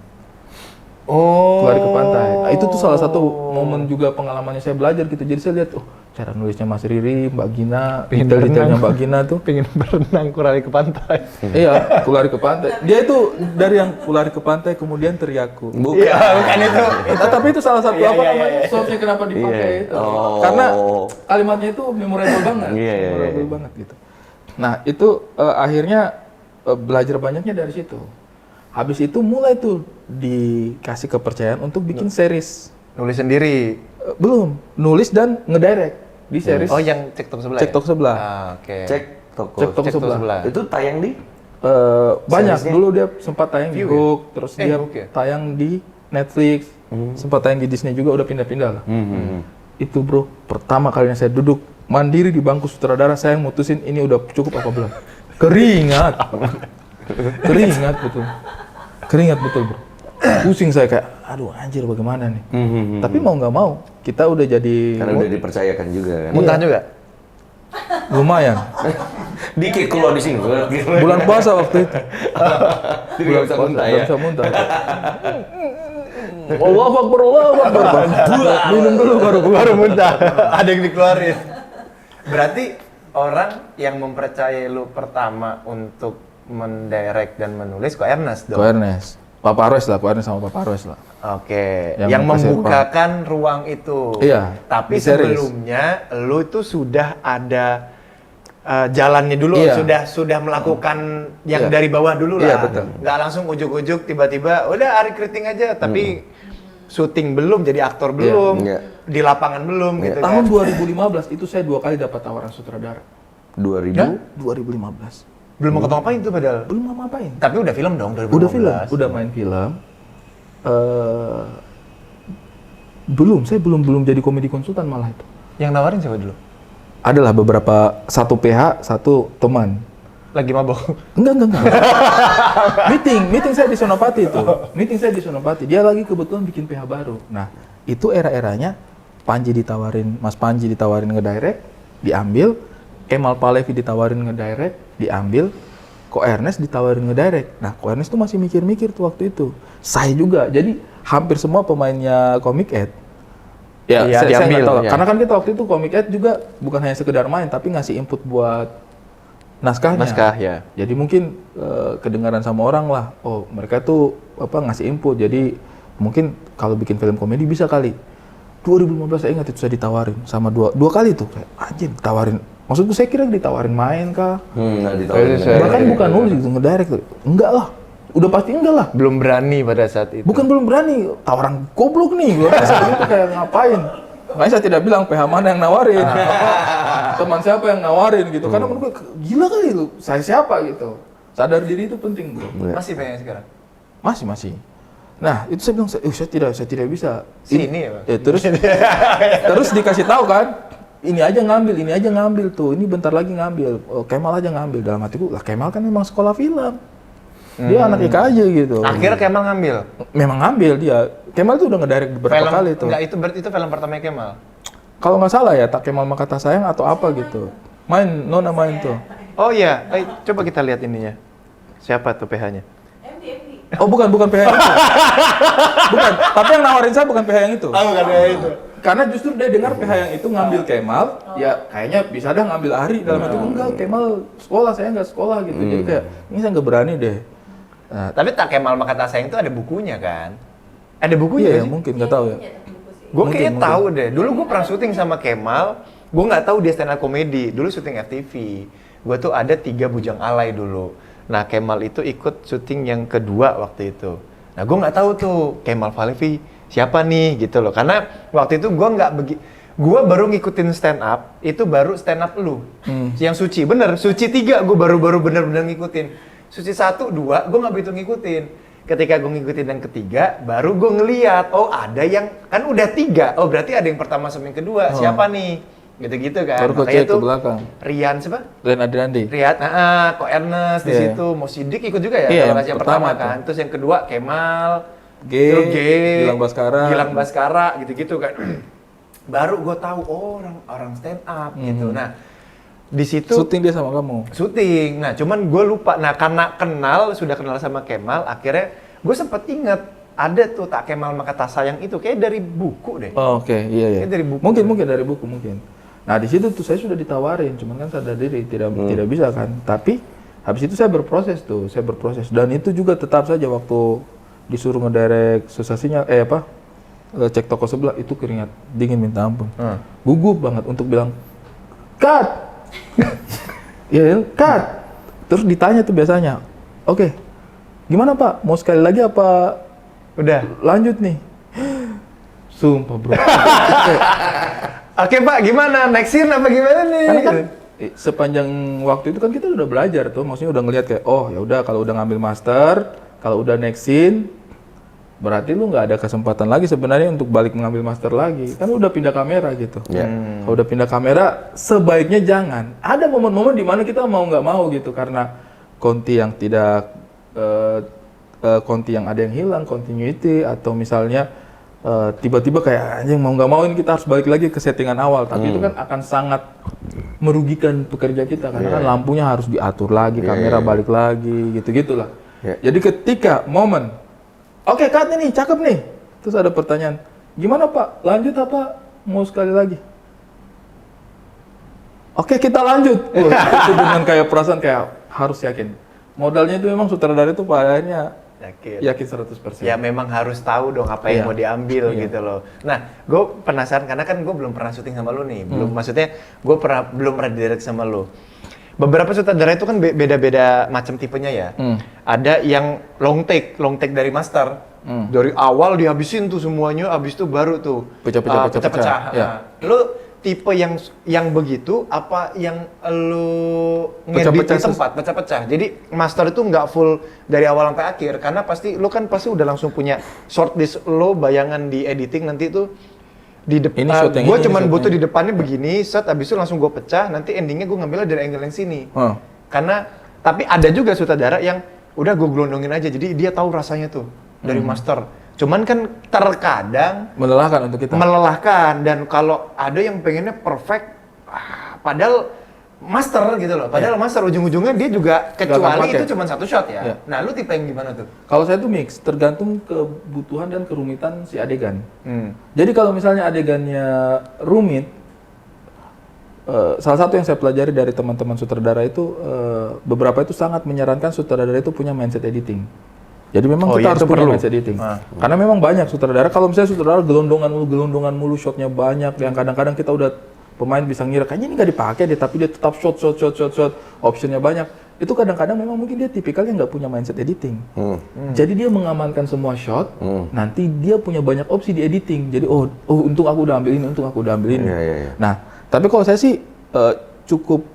Kulari ke Pantai. Nah, itu tuh salah satu momen juga pengalamannya saya belajar gitu. Jadi saya lihat, cara nulisnya Mas Riri, Mbak Gina, detail-detailnya Mbak Gina tuh. Pengen berenang kulari ke pantai. Iya, kulari ke pantai. Dia itu dari yang kulari ke pantai kemudian teriaku. Bukan itu. Tapi itu salah satu source-nya kenapa dipakai itu. Karena kalimatnya itu memorable banget. Memorable banget gitu. Nah, itu akhirnya belajar banyaknya dari situ. Habis itu mulai tuh dikasih kepercayaan untuk bikin series. Nulis sendiri? Belum, nulis dan ngedirect di series. Oh, yang Cektok Sebelah? Cektok Sebelah. Oke. Cektok Sebelah. Itu tayang di? Banyak, dulu dia sempat tayang di Hook, terus dia tayang di Netflix, sempat tayang di Disney juga, udah pindah-pindah lah. Itu bro, pertama kalinya saya duduk mandiri di bangku sutradara, saya mutusin ini udah cukup apa belum. Keringat betul bro. Pusing saya kayak, aduh anjir bagaimana nih. Tapi mau nggak mau, kita udah jadi. Karena udah dipercayakan juga kan. Muntah juga? Lumayan. Dikit keluar di sini. Bulan puasa waktu itu. Bulan puasa muntah ya. Bisa muntah. Allahu Akbar. Minum dulu baru muntah. Ada yang dikeluarin. Berarti orang yang mempercayai lu pertama untuk mendirect dan menulis Ko Ernest dong? Ko Ernest. Pak Arwes lah, Ko Ernest sama Pak Arwes lah. Oke, yang membukakan ruang itu. Iya. Tapi sebelumnya lu itu sudah ada jalannya dulu, sudah melakukan yang dari bawah dulu lah. Iya, betul. Nggak langsung ujuk-ujuk tiba-tiba udah Ari Kriting aja, tapi syuting belum, jadi aktor belum, di lapangan belum gitu. Tahun 2015 itu saya 2 kali dapat tawaran sutradara. 2015. Belum mau ngapain tuh padahal? Belum mau ngapain. Tapi udah film dong 2015. Udah film, udah main film. Saya belum jadi komedi konsultan malah itu. Yang nawarin siapa dulu? Adalah beberapa, satu PH, satu teman. Lagi mabok? Enggak. meeting saya di Senopati itu. Meeting saya di Senopati. Dia lagi kebetulan bikin PH baru. Nah, itu era-eranya Mas Panji ditawarin ngedirect, diambil. Kemal Palevi ditawarin ngedirect, diambil. Ko Ernest ditawarin ngedirect. Nah, Ko Ernest tuh masih mikir-mikir tuh waktu itu. Saya juga. Jadi hampir semua pemainnya Comic Ed. Saya nggak tahu. Karena kan kita waktu itu Comic Ed juga bukan hanya sekedar main, tapi ngasih input buat naskahnya. Naskah ya. Jadi mungkin kedengaran sama orang lah. Oh, mereka tuh ngasih input. Jadi mungkin kalau bikin film komedi bisa kali. 2015 saya ingat itu saya ditawarin sama dua kali tuh. Kayak anjir ditawarin. Maksudku saya kira ditawarin main kah? Bahkan bukan nulis gitu, ngedirect tuh. Enggak lah. Udah pasti enggak lah. Belum berani pada saat itu. Bukan belum berani, tawaran goblok nih. Gue rasa gitu kayak ngapain. Makanya saya tidak bilang PH mana yang nawarin, teman siapa yang nawarin gitu. Karena menurut gue gila kali lu, saya siapa gitu. Sadar diri itu penting bro. Masih pengen sekarang? Masih. Nah itu saya bilang, saya tidak bisa. Sini ya Bang? Terus dikasih tahu kan, ini aja ngambil tuh, ini bentar lagi ngambil. Oh, Kemal aja ngambil. Dalam hatiku, lah Kemal kan memang sekolah film. Dia anak IKJ gitu. Akhirnya Kemal ngambil? Memang ngambil dia. Kemal tuh udah ngedirect beberapa kali tuh. Enggak, itu berarti itu film pertamanya Kemal? Kalau nggak salah ya, Tak Kemal Maka Tak Sayang atau apa gitu. Nona main tuh. Oh iya, coba kita lihat ininya. Siapa tuh PH-nya? Oh bukan PH yang itu. Bukan, tapi yang nawarin saya bukan PH yang itu. Oh bukan PH itu. Karena justru dia dengar PH yang itu ngambil Kemal, ya kayaknya bisa dah ngambil Ari. Dalam hati enggak, Kemal sekolah, saya nggak sekolah gitu. Jadi kayak, ini saya nggak berani deh. Nah, Tapi Tak Kemal Maka Tak Sayang itu ada bukunya kan? Ada bukunya iya, sih? mungkin nggak tahu ya. Gue kayaknya Mungkin. tahu deh. Dulu gue pernah syuting sama Kemal. Gue nggak tahu dia stand up comedy. Dulu syuting FTV. Gue tuh ada 3 Bujang Alay dulu. Nah Kemal itu ikut syuting yang kedua waktu itu. Nah gue nggak tahu tuh Kemal Palevi siapa nih gitu loh. Karena waktu itu gue gue baru ngikutin stand up. Itu baru stand up lu. Yang Suci, bener. Suci 3 gue baru bener-bener ngikutin. Suci 1, 2 gue nggak begitu ngikutin. Ketika gue ngikutin yang ketiga, baru gue ngeliat, oh ada yang, kan udah 3, oh berarti ada yang pertama sama yang kedua, siapa nih? Gitu-gitu kan. Baru gue cek ke belakang. Rian siapa? Rian Adriandi. Rian, Ko Ernest di situ, Mo Sidik ikut juga ya, Iya, kalau yang pertama tuh. kan. Terus yang kedua Kemal, G, Gilang Baskara, gitu-gitu kan. Baru gue tahu, oh orang stand up gitu. Nah, di situ syuting dia sama kamu. syuting. Nah, cuman gue lupa. Nah, karena sudah kenal sama Kemal, akhirnya gue sempet inget ada tuh Tak Kemal Maka Tak Sayang itu kayak dari buku deh. Oh, oke, iya. Kayak dari buku. Mungkin dari buku mungkin. Nah, di situ tuh saya sudah ditawarin, cuman kan sadar diri tidak bisa kan. Tapi habis itu saya berproses dan itu juga tetap saja waktu disuruh ngedirect sensasinya cek toko sebelah itu keringat dingin minta ampun. Gugup banget untuk bilang cut. Iya, cut. Terus ditanya tuh biasanya, oke, gimana Pak? Mau sekali lagi apa? Udah. Lanjut nih. Sumpah bro. Oke Pak, gimana? Next scene apa gimana nih? Karena kan sepanjang waktu itu kan kita udah belajar tuh, maksudnya udah ngelihat kayak, oh ya udah kalau udah ngambil master, kalau udah next scene, berarti lu nggak ada kesempatan lagi sebenarnya untuk balik mengambil master lagi. Kan udah pindah kamera gitu. Kalau udah pindah kamera, sebaiknya jangan. Ada momen-momen di mana kita mau nggak mau gitu karena konti yang tidak, konti yang ada yang hilang, continuity atau misalnya tiba-tiba kayak anjing mau nggak mau ini kita harus balik lagi ke settingan awal. Tapi itu kan akan sangat merugikan pekerja kita karena kan lampunya harus diatur lagi, kamera balik lagi, gitu-gitulah. Jadi ketika momen oke, cut nih, cakep nih. Terus ada pertanyaan, gimana Pak? Lanjut apa? Mau sekali lagi? Oke, kita lanjut. Itu dengan kayak perasaan kayak harus yakin. Modalnya itu memang sutradara itu padanya yakin 100%. Ya memang harus tahu dong apa yang mau diambil gitu loh. Nah, gue penasaran karena kan gue belum pernah syuting sama lu nih. Maksudnya gue belum pernah direct sama lu. Beberapa sutradara itu kan beda-beda macam tipenya ya. Ada yang long take dari master. Dari awal dihabisin tuh semuanya, habis itu baru tuh pecah-pecah. Ya. Lu tipe yang begitu apa yang lu ngedit di tempat pecah-pecah. Jadi master itu nggak full dari awal sampai akhir karena lu kan pasti udah langsung punya short list lo bayangan di editing nanti tuh di depan, gue cuman butuh di depannya begini, set abis itu langsung gue pecah, nanti endingnya gue ngambilnya dari angle yang sini. Karena, tapi ada juga sutradara yang udah gue gelondongin aja, jadi dia tahu rasanya tuh dari master. Cuman kan terkadang melelahkan untuk kita. Melelahkan, dan kalau ada yang pengennya perfect, padahal master gitu loh. Padahal master ujung-ujungnya dia juga kecuali itu cuma satu shot ya. Nah, lu tipe yang gimana tuh? Kalau saya tuh mix, tergantung kebutuhan dan kerumitan si adegan. Jadi kalau misalnya adegannya rumit, salah satu yang saya pelajari dari teman-teman sutradara itu, beberapa itu sangat menyarankan sutradara itu punya mindset editing. Jadi memang kita harus punya mindset editing. Karena memang banyak sutradara, kalau misalnya sutradara gelondongan mulu, shotnya banyak, yang kadang-kadang kita udah pemain bisa ngira kayaknya ini nggak dipakai deh, tapi dia tetap shot, optionnya banyak. itu kadang-kadang memang mungkin dia tipikalnya nggak punya mindset editing. Jadi dia mengamankan semua shot, nanti dia punya banyak opsi di editing. Jadi untung aku udah ambil ini, untung aku udah ambil ini. Nah, tapi kalau saya sih cukup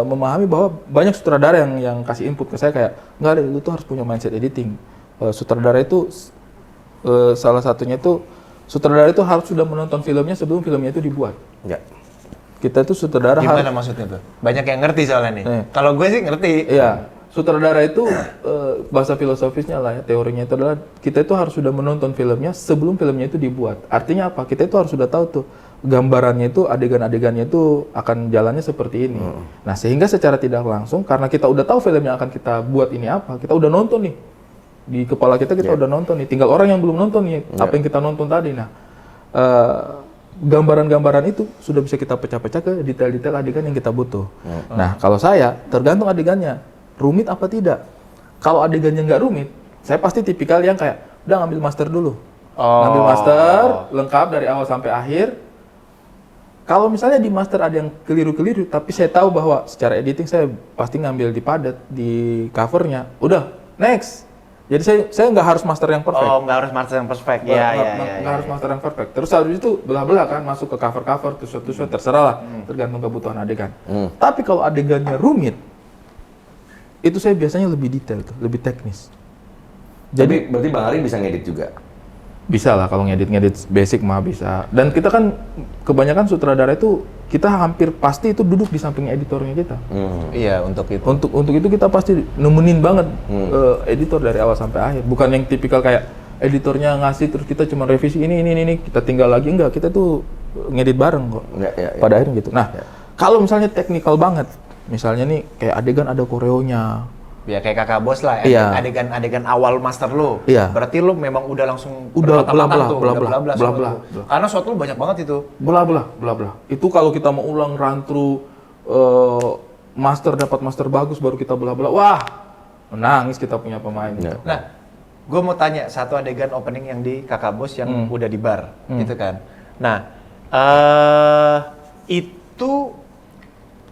memahami bahwa banyak sutradara yang kasih input ke saya kayak, nggak ada, lu tuh harus punya mindset editing. Sutradara itu salah satunya itu sutradara itu harus sudah menonton filmnya sebelum filmnya itu dibuat. Ya. Kita itu sutradara Gimana maksudnya tuh? Banyak yang ngerti soalnya nih. Kalau gue sih ngerti. Iya, sutradara itu bahasa filosofisnya lah ya, teorinya itu adalah kita itu harus sudah menonton filmnya sebelum filmnya itu dibuat. Artinya apa? Kita itu harus sudah tahu tuh gambarannya itu, adegan-adegannya itu akan jalannya seperti ini. Nah, sehingga secara tidak langsung karena kita udah tahu film yang akan kita buat ini apa, kita udah nonton nih. Di kepala kita udah nonton nih. Tinggal orang yang belum nonton nih apa yang kita nonton tadi. Nah, gambaran-gambaran itu sudah bisa kita pecah-pecah ke detail-detail adegan yang kita butuh. Nah, kalau saya tergantung adegannya rumit apa tidak. Kalau adegannya nggak rumit, saya pasti tipikal yang kayak udah ngambil master dulu. Ngambil master lengkap dari awal sampai akhir. Kalau misalnya di master ada yang keliru-keliru, tapi saya tahu bahwa secara editing saya pasti ngambil di padat di covernya, udah next. Jadi saya nggak harus master yang perfect. Nggak harus master yang perfect. Nggak harus master yang perfect. Terus habis itu belah-belah kan, masuk ke cover-cover, tusuk-tusuk, terserah lah, tergantung kebutuhan adegan. Tapi kalau adegannya rumit, itu saya biasanya lebih detail tuh, lebih teknis. Jadi berarti Bang Ari bisa ngedit juga? Bisa lah, kalau ngedit basic mah bisa. Dan kita kan kebanyakan sutradara itu kita hampir pasti itu duduk di samping editornya kita. Iya, untuk itu. Untuk itu kita pasti nemenin banget editor dari awal sampai akhir. Bukan yang tipikal kayak editornya ngasih terus kita cuma revisi ini kita tinggal lagi, enggak. Kita tuh ngedit bareng kok. Pada akhirnya gitu. Nah, kalau misalnya teknikal banget, misalnya nih kayak adegan ada koreonya. Ya kayak Kakak Bos lah, adegan awal master lo. Iya. Berarti lo memang udah langsung belah. Karena shot lo banyak banget itu. Belah. Itu kalau kita mau ulang run through master, dapat master bagus baru kita belah. Wah, menangis kita punya pemain. Nah, gue mau tanya satu adegan opening yang di Kakak Bos yang udah di bar, gitu kan. Nah, itu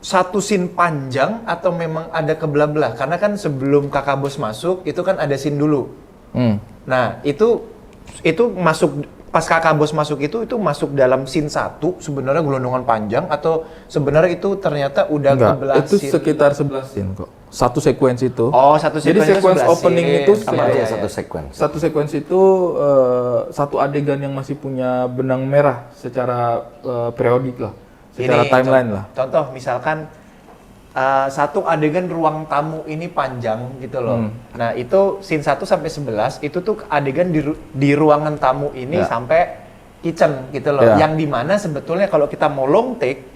satu scene panjang atau memang ada kebelah-belah? Karena kan sebelum Kakak Bos masuk, itu kan ada scene dulu. Nah, itu masuk, pas Kakak Bos masuk itu masuk dalam scene 1, sebenarnya gelondongan panjang, atau sebenarnya itu ternyata udah kebelah itu scene? Sekitar 11 scene kok. Satu sequence itu. Satu sequence. Jadi sequence opening scene. itu Satu sequence. Satu sequence itu satu adegan yang masih punya benang merah secara periodik lah. Secara timeline lah. Contoh misalkan satu adegan ruang tamu ini panjang gitu loh. Nah, itu scene 1 sampai 11 itu tuh adegan di ruangan tamu ini sampai kitchen gitu loh. Yang dimana sebetulnya kalau kita mau long take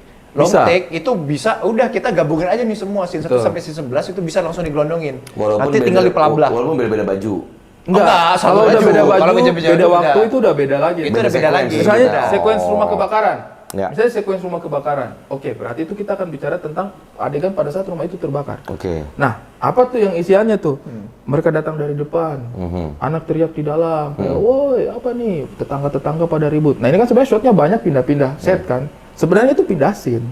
itu bisa udah kita gabungin aja nih semua scene 1 sampai scene 11 itu bisa langsung digelondongin. Nanti tinggal dipelah-belah. Walaupun beda-beda baju. Enggak, kalau udah beda baju, beda waktu itu udah beda lagi. Itu udah beda lagi. Misalnya sequence rumah kebakaran. Misalnya sequence rumah kebakaran. Oke, berarti itu kita akan bicara tentang adegan pada saat rumah itu terbakar. Nah, apa tuh yang isiannya tuh? Mereka datang dari depan. Anak teriak di dalam. Woi, apa nih? Tetangga-tetangga pada ribut. Nah, ini kan sebenarnya shotnya banyak pindah-pindah set kan. Sebenarnya itu pindah scene.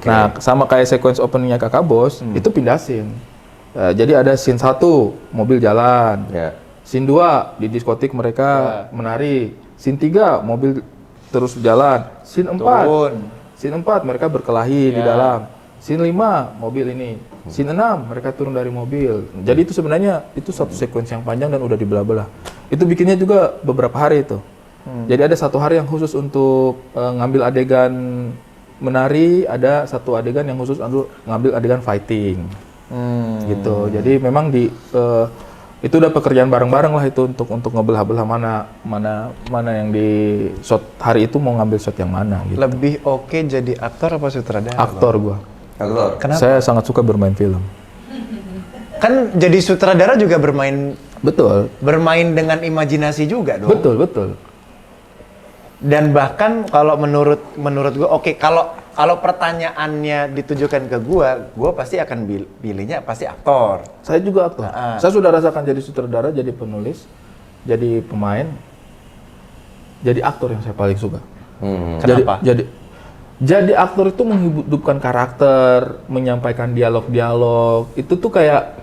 Nah, sama kayak sequence openingnya Kakak Bos, itu pindah scene. Jadi ada scene 1, mobil jalan. Scene 2, di diskotik mereka menari. Scene 3, mobil terus jalan. Scene 4. Scene 4 mereka berkelahi di dalam. Scene 5 mobil ini. Scene 6 mereka turun dari mobil. Jadi itu sebenarnya itu satu sequence yang panjang dan udah dibelah-belah. Itu bikinnya juga beberapa hari itu. Jadi ada satu hari yang khusus untuk ngambil adegan menari, ada satu adegan yang khusus untuk ngambil adegan fighting. Gitu. Jadi memang itu udah pekerjaan bareng-bareng lah itu untuk ngebelah-belah mana yang di shot hari itu mau ngambil shot yang mana gitu. Lebih oke jadi aktor apa sutradara? Aktor gua. Aktor. Kenapa? Saya sangat suka bermain film. Kan jadi sutradara juga bermain. Betul. Bermain dengan imajinasi juga dong. Betul. Dan bahkan kalau menurut gua kalau pertanyaannya ditujukan ke gua pasti akan pilihnya pasti aktor. Saya juga aktor. Saya sudah rasakan jadi sutradara, jadi penulis, jadi pemain, jadi aktor yang saya paling suka. Kenapa? Jadi aktor itu menghidupkan karakter, menyampaikan dialog-dialog. Itu tuh kayak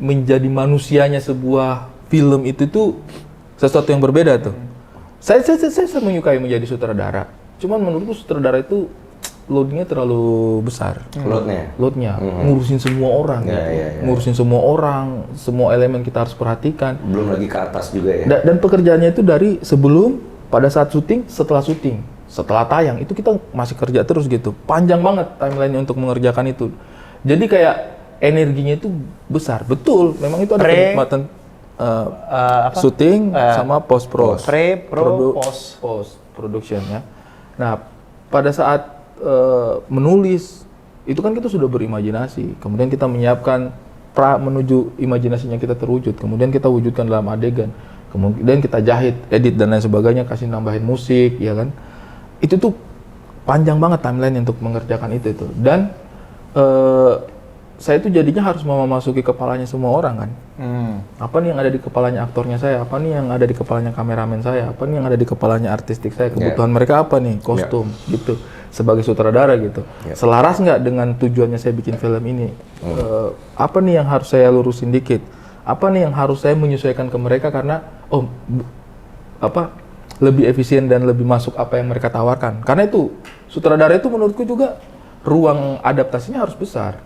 menjadi manusianya sebuah film itu tuh sesuatu yang berbeda tuh. Saya menyukai menjadi sutradara. Cuman menurutku sutradara itu loadnya terlalu besar. Loadnya, ngurusin semua orang, ngurusin semua orang, semua elemen kita harus perhatikan. Belum lagi ke atas juga ya. Dan pekerjaannya itu dari sebelum, pada saat syuting, setelah syuting, setelah tayang itu kita masih kerja terus gitu. Panjang banget timeline-nya untuk mengerjakan itu. Jadi kayak energinya itu besar. Betul, memang itu ada kenikmatan syuting sama post production ya. Nah, pada saat menulis itu kan kita sudah berimajinasi, kemudian kita menyiapkan menuju imajinasinya kita terwujud, kemudian kita wujudkan dalam adegan, kemudian kita jahit, edit dan lain sebagainya, kasih nambahin musik, ya kan? Itu tuh panjang banget timeline untuk mengerjakan itu tuh. Dan saya itu jadinya harus memasuki kepalanya semua orang kan. Apa nih yang ada di kepalanya aktornya saya, apa nih yang ada di kepalanya kameramen saya, apa nih yang ada di kepalanya artistik saya, kebutuhan mereka apa nih, kostum gitu. Sebagai sutradara gitu, selaras nggak dengan tujuannya saya bikin film ini? Apa nih yang harus saya lurusin dikit? Apa nih yang harus saya menyesuaikan ke mereka karena lebih efisien dan lebih masuk apa yang mereka tawarkan? Karena itu sutradara itu menurutku juga ruang adaptasinya harus besar.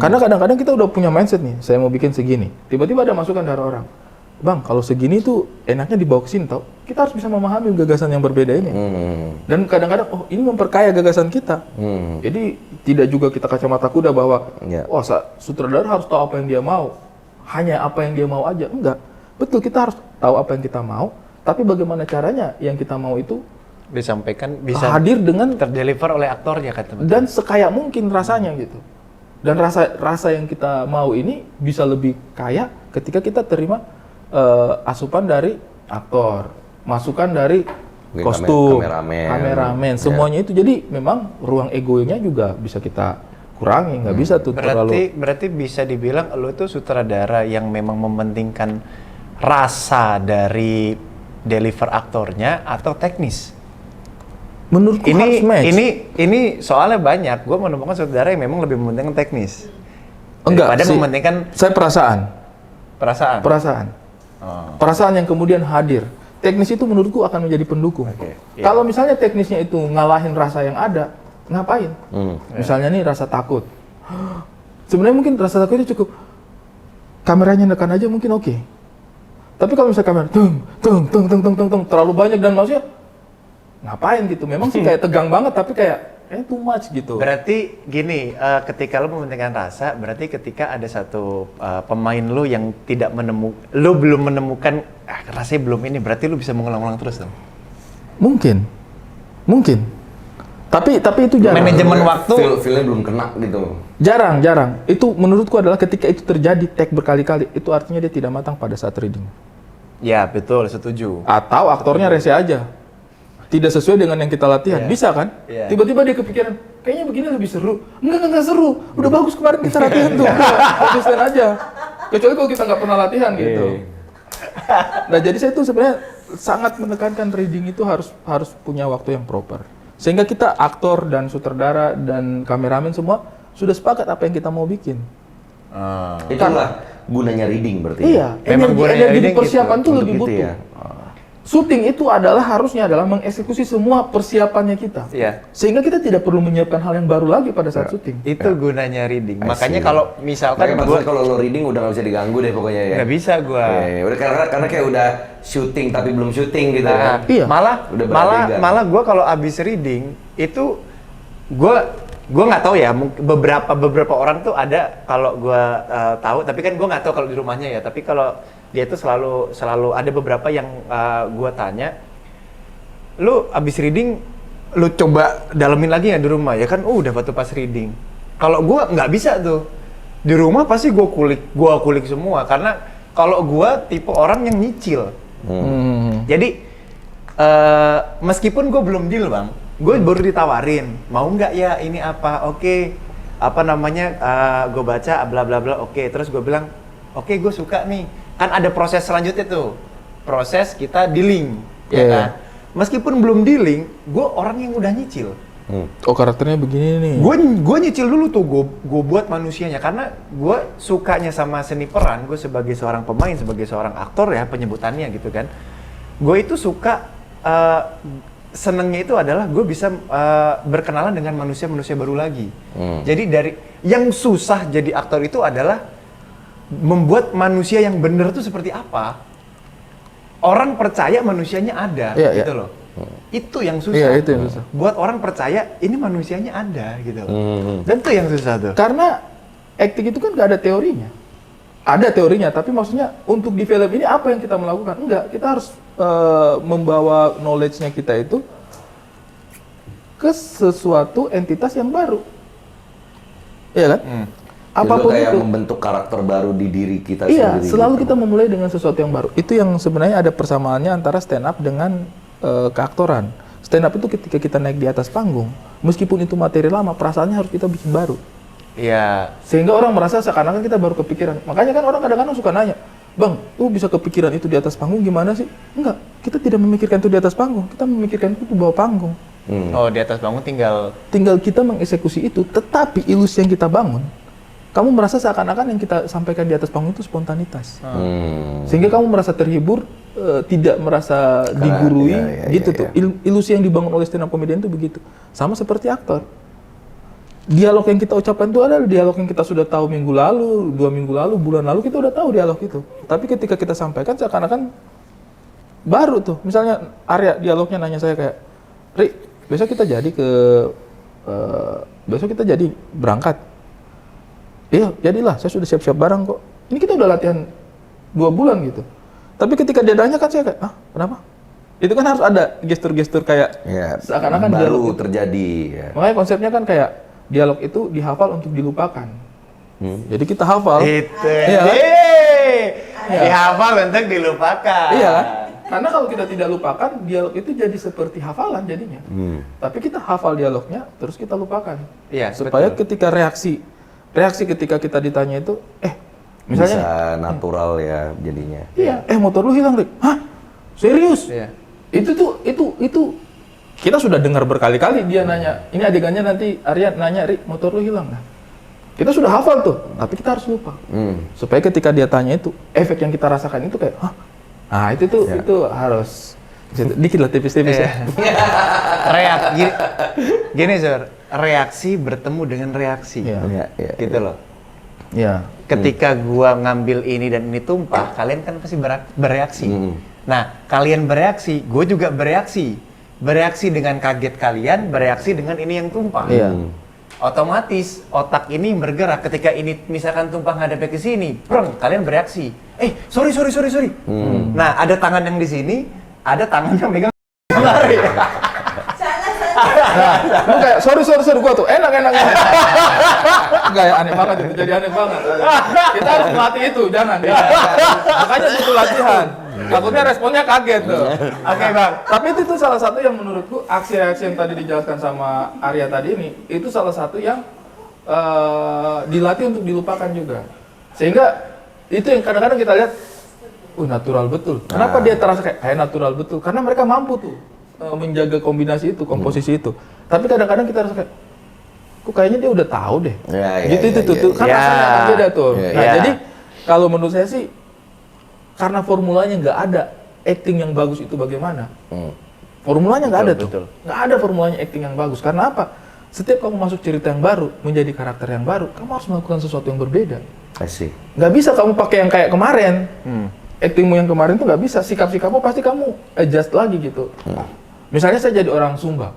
Karena kadang-kadang kita udah punya mindset nih, saya mau bikin segini, tiba-tiba ada masukan dari orang, bang kalau segini tuh enaknya dibawa ke sini tau. Kita harus bisa memahami gagasan yang berbeda ini. Dan kadang-kadang ini memperkaya gagasan kita. Jadi tidak juga kita kacamata kuda bahwa sutradara harus tahu apa yang dia mau, hanya apa yang dia mau aja. Enggak, betul, kita harus tahu apa yang kita mau, tapi bagaimana caranya yang kita mau itu disampaikan, bisa hadir dengan terdeliver oleh aktornya kan teman-teman. Dan sekaya mungkin rasanya gitu. Dan rasa yang kita mau ini bisa lebih kaya ketika kita terima asupan dari aktor, masukan dari kostum, kameramen, semuanya itu. Jadi memang ruang egonya juga bisa kita kurangi, nggak bisa tuh terlalu. Berarti bisa dibilang lo itu sutradara yang memang mementingkan rasa dari deliver aktornya atau teknis? Menurutku harus match. Ini soalnya banyak. Gue menemukan sutradara yang memang lebih mementingkan teknis. Enggak, mementingkan saya perasaan. Perasaan yang kemudian hadir. Teknis itu menurutku akan menjadi pendukung. Kalau misalnya teknisnya itu ngalahin rasa yang ada, ngapain? Misalnya nih rasa takut. Sebenarnya mungkin rasa takutnya cukup kameranya nekan aja mungkin oke. Tapi kalau misalnya kamera tung terlalu banyak dan maksudnya ngapain gitu? Memang sih kayak tegang banget tapi kayak too much gitu. Berarti gini, ketika lo mementingkan rasa, berarti ketika ada satu pemain lo yang tidak lo belum menemukan rasanya belum ini, berarti lo bisa mengulang-ulang terus dong? Mungkin. Tapi itu jarang. Manajemen waktu. Feel-nya belum kena gitu. Jarang. Itu menurutku adalah ketika itu terjadi take berkali-kali, itu artinya dia tidak matang pada saat reading. Ya betul, setuju. Atau aktornya rese aja. Tidak sesuai dengan yang kita latihan, bisa kan? Tiba-tiba dia kepikiran, kayaknya begini lebih seru. Enggak seru, udah bagus kemarin kita latihan tuh. Bagusin aja. Kecuali kalau kita nggak pernah latihan gitu. Nah jadi saya tuh sebenarnya sangat menekankan reading itu harus punya waktu yang proper. Sehingga kita aktor dan sutradara dan kameramen semua sudah sepakat apa yang kita mau bikin. Itulah gunanya reading berarti. Iya, energi persiapan tuh lebih butuh. Ya. Syuting itu harusnya adalah mengeksekusi semua persiapannya kita. Sehingga kita tidak perlu menyiapkan hal yang baru lagi pada saat syuting. Itu gunanya reading. Makanya kalau misalkan kalau lo reading udah nggak bisa diganggu deh pokoknya ya. Nggak bisa gua. Udah karena kayak udah syuting tapi belum syuting gitu kan. Iya. Malah gua kalau abis reading itu gua nggak tahu ya, beberapa orang tuh ada kalau gua tahu, tapi kan gua nggak tahu kalau di rumahnya ya. Tapi kalau dia tuh selalu ada beberapa yang gua tanya, lu abis reading lu coba dalemin lagi nggak di rumah ya kan? Udah waktu pas reading. Kalau gua nggak bisa tuh di rumah, pasti gua kulik semua karena kalau gua tipe orang yang nyicil. Jadi meskipun gua belum deal bang, gue baru ditawarin, mau nggak ya ini apa? Oke. Apa namanya? Gue baca bla bla bla. Oke. Terus gue bilang, oke, gue suka nih. Kan ada proses selanjutnya tuh, proses kita dealing, ya kan? meskipun belum dealing, gue orang yang udah nyicil. Oh karakternya begini nih. Gue nyicil dulu tuh, gue buat manusianya karena gue sukanya sama seni peran. Gue sebagai seorang pemain, sebagai seorang aktor ya penyebutannya gitu kan. Gue itu suka senengnya itu adalah gue bisa berkenalan dengan manusia-manusia baru lagi. Jadi dari yang susah jadi aktor itu adalah membuat manusia yang bener tuh seperti apa. Orang percaya manusianya ada, gitu loh. Itu yang susah. Iya, itu yang susah. Buat orang percaya ini manusianya ada gitu. Dan itu yang susah tuh. Karena acting itu kan gak ada teorinya. Ada teorinya, tapi maksudnya untuk di film ini apa yang kita melakukan? Enggak, kita harus membawa knowledge-nya kita itu ke sesuatu entitas yang baru. Iya kan? Apapun Jadi kayak itu. membentuk karakter baru di diri kita Iya, sendiri. selalu gitu. kita memulai dengan sesuatu yang baru. Itu yang sebenarnya ada persamaannya antara stand up dengan keaktoran. Stand up itu ketika kita naik di atas panggung, meskipun itu materi lama, perasaannya harus kita bikin baru. Iya. Sehingga orang merasa seakan-akan kita baru kepikiran. Makanya kan orang kadang-kadang suka nanya, Bang, lu bisa kepikiran itu di atas panggung gimana sih? Enggak, kita tidak memikirkan itu di atas panggung, kita memikirkan itu di bawah panggung. Oh, di atas bangun tinggal Tinggal kita mengeksekusi itu, tetapi ilusi yang kita bangun, kamu merasa seakan-akan yang kita sampaikan di atas panggung itu spontanitas. Sehingga kamu merasa terhibur, tidak merasa digurui, gitu tuh. Ilusi yang dibangun oleh stand up comedian itu begitu. Sama seperti aktor. Dialog yang kita ucapkan itu adalah dialog yang kita sudah tahu minggu lalu, 2 minggu lalu, bulan lalu, kita udah tahu dialog itu. Tapi ketika kita sampaikan seakan-akan baru tuh. Misalnya Arya dialognya nanya saya kayak, Ri, besok kita jadi berangkat. Iya, jadilah, saya sudah siap-siap barang kok. Ini kita udah latihan 2 bulan gitu. Tapi ketika dia nanya kan saya kayak, kenapa? Itu kan harus ada gestur-gestur kayak seakan-akan baru dialog itu terjadi. Ya. Makanya konsepnya kan kayak dialog itu dihafal untuk dilupakan. Jadi kita hafal. itu. Iya kan? Dihafal untuk dilupakan. Iya kan? Karena kalau kita tidak lupakan, dialog itu jadi seperti hafalan jadinya. Tapi kita hafal dialognya, terus kita lupakan. Iya, Supaya betul. ketika reaksi ketika kita ditanya itu, misalnya, Bisa natural ya jadinya. iya, motor lu hilang, Rik. Hah? Serius? Iya. Itu kita sudah dengar berkali-kali dia nanya. Ini adegannya nanti Arya nanya, Rik, motor lu hilang. Nah, kita sudah hafal tuh, tapi kita harus lupa. Supaya ketika dia tanya itu, efek yang kita rasakan itu kayak, hah? Nah, itu harus dikit lah tipis-tipis ya. Gini, Sir. Reaksi bertemu dengan reaksi. Iya. Gitu loh. Iya. Ketika gua ngambil ini dan ini tumpah, kalian kan pasti bereaksi. Nah, kalian bereaksi, gue juga bereaksi. Bereaksi dengan kaget kalian, bereaksi dengan ini yang tumpah. Iya. Otomatis otak ini bergerak ketika ini misalkan tumpah ngadepnya ke sini, preng, kalian bereaksi. Sorry. Nah, ada tangan yang di sini, ada tangan yang megang lari. Lu kayak sorry gua tuh enak. Kayak aneh banget itu, jadi aneh banget. Kita harus melatih itu, jangan. Makanya butuh latihan. Takutnya responnya kaget tuh. Oke, Bang. Tapi itu tuh salah satu yang menurutku aksi-aksi yang tadi dijelaskan sama Arya tadi ini, itu salah satu yang dilatih untuk dilupakan juga. Sehingga itu yang kadang-kadang kita lihat natural betul. Kenapa dia terasa kayak natural betul? Karena mereka mampu tuh menjaga kombinasi itu, komposisi itu. Tapi kadang-kadang kita rasa kayak, kok kayaknya dia udah tahu deh. Kan rasanya akan beda tuh. Jadi kalau menurut saya sih, karena formulanya nggak ada acting yang bagus itu bagaimana? Formulanya nggak ada tuh. Nggak ada formulanya acting yang bagus. Karena apa? Setiap kamu masuk cerita yang baru, menjadi karakter yang baru, kamu harus melakukan sesuatu yang berbeda. Nggak bisa kamu pakai yang kayak kemarin. Actingmu yang kemarin tuh nggak bisa. Sikap-sikapmu pasti kamu adjust lagi gitu. Misalnya saya jadi orang Sumba,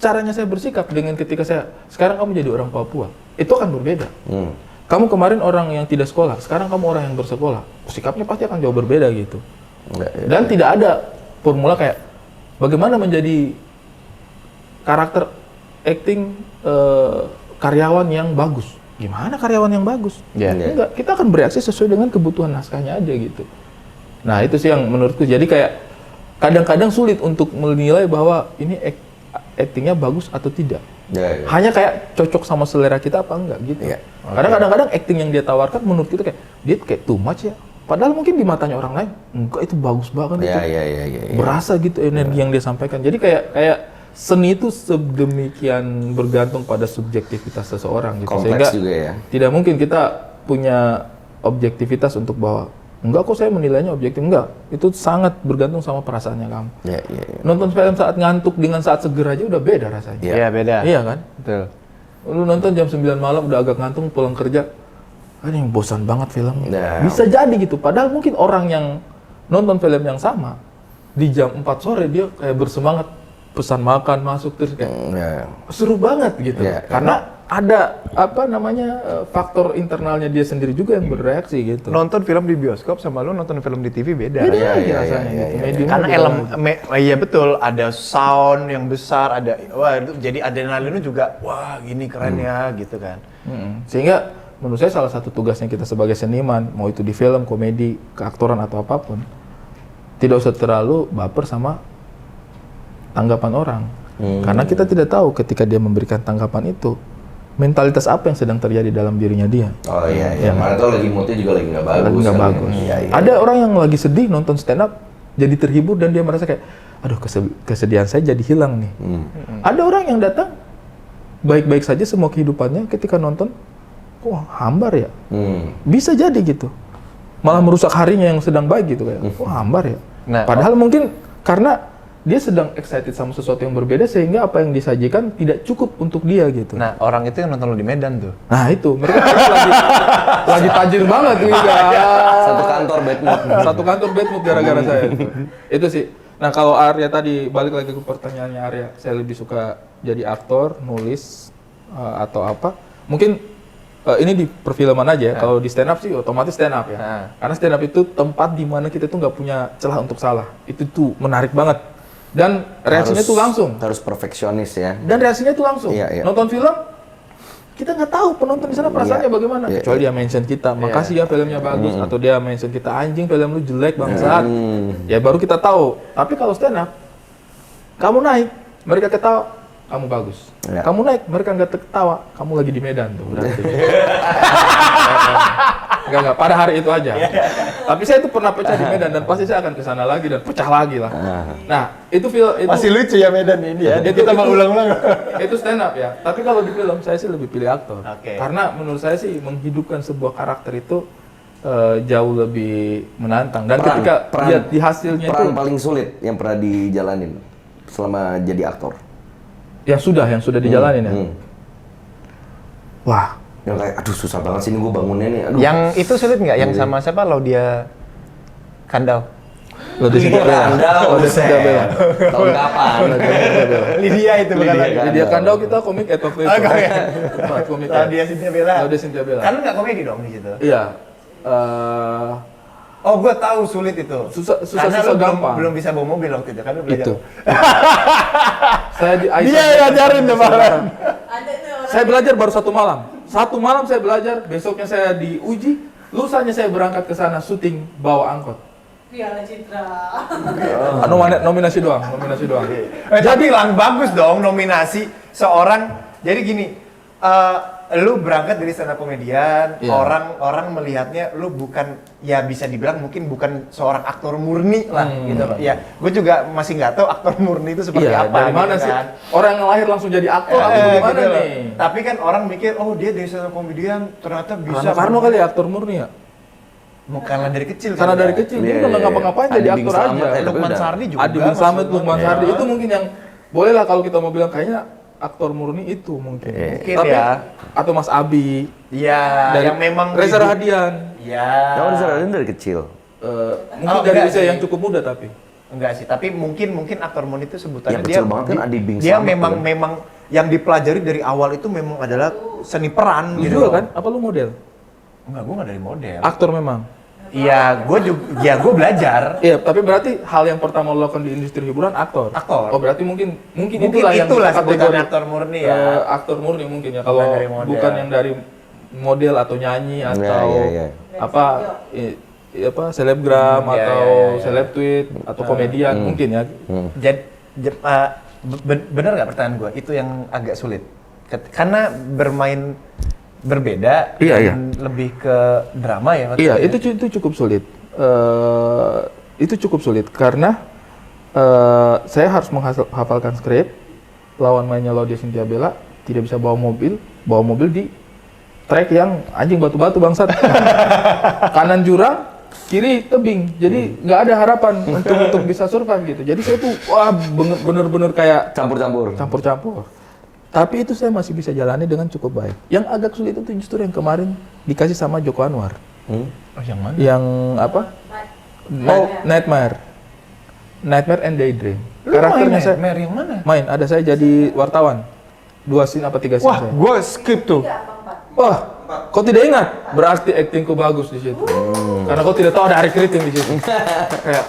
caranya saya bersikap dengan ketika sekarang kamu jadi orang Papua, itu akan berbeda. Kamu kemarin orang yang tidak sekolah, sekarang kamu orang yang bersekolah, sikapnya pasti akan jauh berbeda gitu. Dan tidak ada formula kayak bagaimana menjadi karakter acting karyawan yang bagus. Gimana karyawan yang bagus? Enggak, kita akan bereaksi sesuai dengan kebutuhan naskahnya aja gitu. Nah itu sih yang menurutku, jadi kayak kadang-kadang sulit untuk menilai bahwa ini actingnya bagus atau tidak. Hanya kayak cocok sama selera kita apa enggak gitu. Karena kadang-kadang acting yang dia tawarkan menurut kita kayak dia kayak too much ya. Padahal mungkin di matanya orang lain, enggak itu bagus banget itu. Iya. Berasa gitu energi yang dia sampaikan. Jadi kayak seni itu sedemikian bergantung pada subjektivitas seseorang gitu. Kompleks juga ya. Tidak mungkin kita punya objektivitas untuk bahwa enggak kok saya menilainya objektif, enggak. Itu sangat bergantung sama perasaannya kamu. Iya. Nonton film saat ngantuk dengan saat seger aja udah beda rasanya. Iya. Iya, beda. Iya kan? Betul. Lu nonton jam 9 malam udah agak ngantuk pulang kerja, yang bosan banget film. Nah. Bisa jadi gitu. Padahal mungkin orang yang nonton film yang sama di jam 4 sore dia kayak bersemangat pesan makan masuk terus kayak Iya. seru banget gitu. Iya. Karena ada faktor internalnya dia sendiri juga yang bereaksi gitu. Nonton film di bioskop sama lu nonton film di TV beda. Beda Iya, lagi iya, rasanya iya, gitu. iya. Mediumnya Karena beda lagi. iya betul, ada sound yang besar, ada wah itu jadi adrenalinnya juga wah gini keren ya gitu kan. Sehingga menurut saya salah satu tugasnya kita sebagai seniman, mau itu di film, komedi, keaktoran atau apapun, tidak usah terlalu baper sama tanggapan orang. Karena kita tidak tahu ketika dia memberikan tanggapan itu, mentalitas apa yang sedang terjadi dalam dirinya dia. Oh iya. Mana tau lagi moodnya juga lagi nggak bagus. Lagi nggak kan? bagus. Iya. Ada orang yang lagi sedih nonton stand up, jadi terhibur dan dia merasa kayak, aduh kesedihan saya jadi hilang nih. Ada orang yang datang, baik-baik saja semua kehidupannya ketika nonton, wah hambar ya. Bisa jadi gitu. Malah merusak harinya yang sedang baik gitu kayak, wah hambar ya. Nah, Padahal mungkin karena dia sedang excited sama sesuatu yang berbeda sehingga apa yang disajikan tidak cukup untuk dia gitu. Nah, orang itu yang nonton lu di Medan tuh. Nah itu, mereka lagi tajir banget tuh Satu kantor bad mood. Satu kantor bad mood gara-gara saya. Itu sih. Nah kalau Arya tadi, balik lagi ke pertanyaannya Arya, saya lebih suka jadi aktor, nulis, atau apa. Mungkin ini di perfilman aja ya, kalau di stand up sih otomatis stand up ya. Karena stand up itu tempat di mana kita tuh nggak punya celah untuk salah. Itu tuh menarik banget. Dan reaksinya tuh langsung. Harus perfeksionis ya. Dan reaksinya tuh langsung. Iya. Nonton film, kita nggak tahu penonton di sana perasaannya bagaimana. Iya. Kecuali dia mention kita, makasih ya filmnya bagus, atau dia mention kita anjing film lu jelek bangsat. Ya baru kita tahu. Tapi kalau stand up, kamu naik, mereka ketawa, kamu bagus. Iya. Kamu naik, mereka nggak ketawa, kamu lagi di Medan tuh berarti. Enggak, pada hari itu aja. Tapi saya itu pernah pecah di Medan dan pasti saya akan ke sana lagi dan pecah lagi lah. Nah, itu film itu Masih lucu ya Medan ini ya. Itu- Kita mau itu- ulang-ulang. itu stand up ya. Tapi kalau di film saya sih lebih pilih aktor. Oke. Karena menurut saya sih menghidupkan sebuah karakter itu jauh lebih menantang. Dan ketika lihat di hasilnya itu peran paling sulit yang pernah dijalanin selama jadi aktor. yang sudah dijalanin ya. Wah, Yang kayak, aduh susah banget sih ini gue bangunnya nih. Aduh. Yang itu sulit nggak? Yang sama siapa? Laudia Kandau. Laudia Cynthia Bella. Laudia Cynthia Bella. Tahun kapan? Lydia itu bukan lagi. Lydia Kandau kita komik at of Oh, komik. komik. Laudia Cynthia Bella. Laudia Cynthia Bella. Kan lu nggak komedi dong di situ. Iya. Oh, gue tahu sulit itu. Susah Karena lu gampang. belum bisa bawa mobil waktu itu kan lu belajar. Itu. Saya di Dia yang ngajarin tuh Bang. Saya belajar baru 1 malam. 1 malam saya belajar, besoknya saya diuji, lusanya saya berangkat ke sana syuting bawa angkot. Piala Citra. Nominasi doang. Jadi lang bagus dong nominasi seorang. Jadi gini, lu berangkat dari stand up komedian, Iya. orang melihatnya lu bukan, ya bisa dibilang mungkin bukan seorang aktor murni lah gitu loh. Ya, gue juga masih nggak tahu aktor murni itu seperti Iya, apa. dari mana gitu sih? kan. Orang yang lahir langsung jadi aktor, aku gimana Gitu loh. nih? Tapi kan orang mikir, oh dia dari stand up komedian ternyata bisa. Karena kali ya, aktor murni ya? Bukanlah dari kecil. Karena kan dari ya. kecil, dia udah nggak ngapa-ngapain jadi Adi Bing aktor Slamet aja. ya, Lukman udah. Sardi juga. Adi Bing Slamet, maksud Lukman gua. Sardi, itu mungkin yang boleh lah kalau kita mau bilang kayaknya aktor murni itu mungkin. Mungkin Tapi, ya. atau Mas Abi, Iya, dari yang memang Reza hidup- Rahadian. Iya. Kamu disaranin dari kecil. Mungkin Oh, dari enggak usia sih. yang cukup muda tapi. Enggak sih, tapi mungkin aktor murni itu sebutannya Yang kecil banget kan Adi Bing dia Slamet memang kan. memang yang dipelajari dari awal itu memang adalah seni peran Lu gitu. juga kan? Apa lu model? Enggak, gua enggak dari model. Aktor memang. Iya, gua juga gua belajar. Iya, tapi berarti hal yang pertama lo lakukan di industri hiburan aktor. Aktor. Oh, berarti mungkin Mungkin itulah yang sebutan aktor murni ya. aktor murni mungkin ya. Kalau Bukan dari model. bukan yang dari model atau nyanyi atau iya. apa apa selebgram Iya, atau iya. seleb tweet atau komedian mungkin ya. Bener nggak pertanyaan gua? Itu yang agak sulit. Karena bermain berbeda Iya, iya. dan lebih ke drama ya waktu Iya, itu ya? itu cukup sulit. Itu cukup sulit karena saya harus menghafalkan skrip. Lawan mainnya Laudia Cynthia Bella tidak bisa bawa mobil di trek yang anjing batu-batu bangsat. Kanan jurang, kiri tebing. Jadi nggak ada harapan untuk bisa survive gitu. Jadi saya tuh wah bener-bener kayak campur-campur. Tapi itu saya masih bisa jalani dengan cukup baik. Yang agak sulit itu justru yang kemarin dikasih sama Joko Anwar. Oh, yang mana? Yang apa? Nightmare and Daydream. Lu Karakternya main saya Nightmare yang mana? main. Ada saya jadi wartawan. 2 scene apa 3 scene Wah, saya. gue skip tuh. Wah, kau tidak ingat? Berarti aktingku bagus di situ. Karena kau tidak tahu ada Ari Kriting di situ. Kayak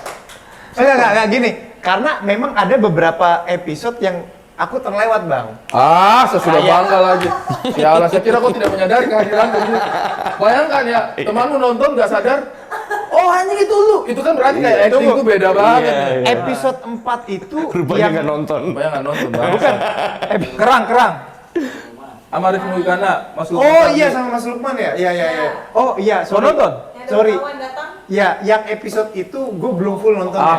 Enggak gini. Karena memang ada beberapa episode yang aku terlewat, Bang. saya sudah bangga lagi. Ya Allah, saya kira kau tidak menyadari kehadiranku di situ. Bayangkan ya, temanmu nonton nggak sadar. Oh anjing itu lu. Itu kan berarti kayak aktingku beda banget. Episode 4 itu Rupanya nggak nonton. Bayangkan nonton Bang. bukan kerang. Sama Arif Muhikana, Mas Lukman. Oh iya sama Mas Lukman ya? Iya. Oh iya, sorry. nonton? Sorry. Ya, yang episode itu gue belum full nonton ya.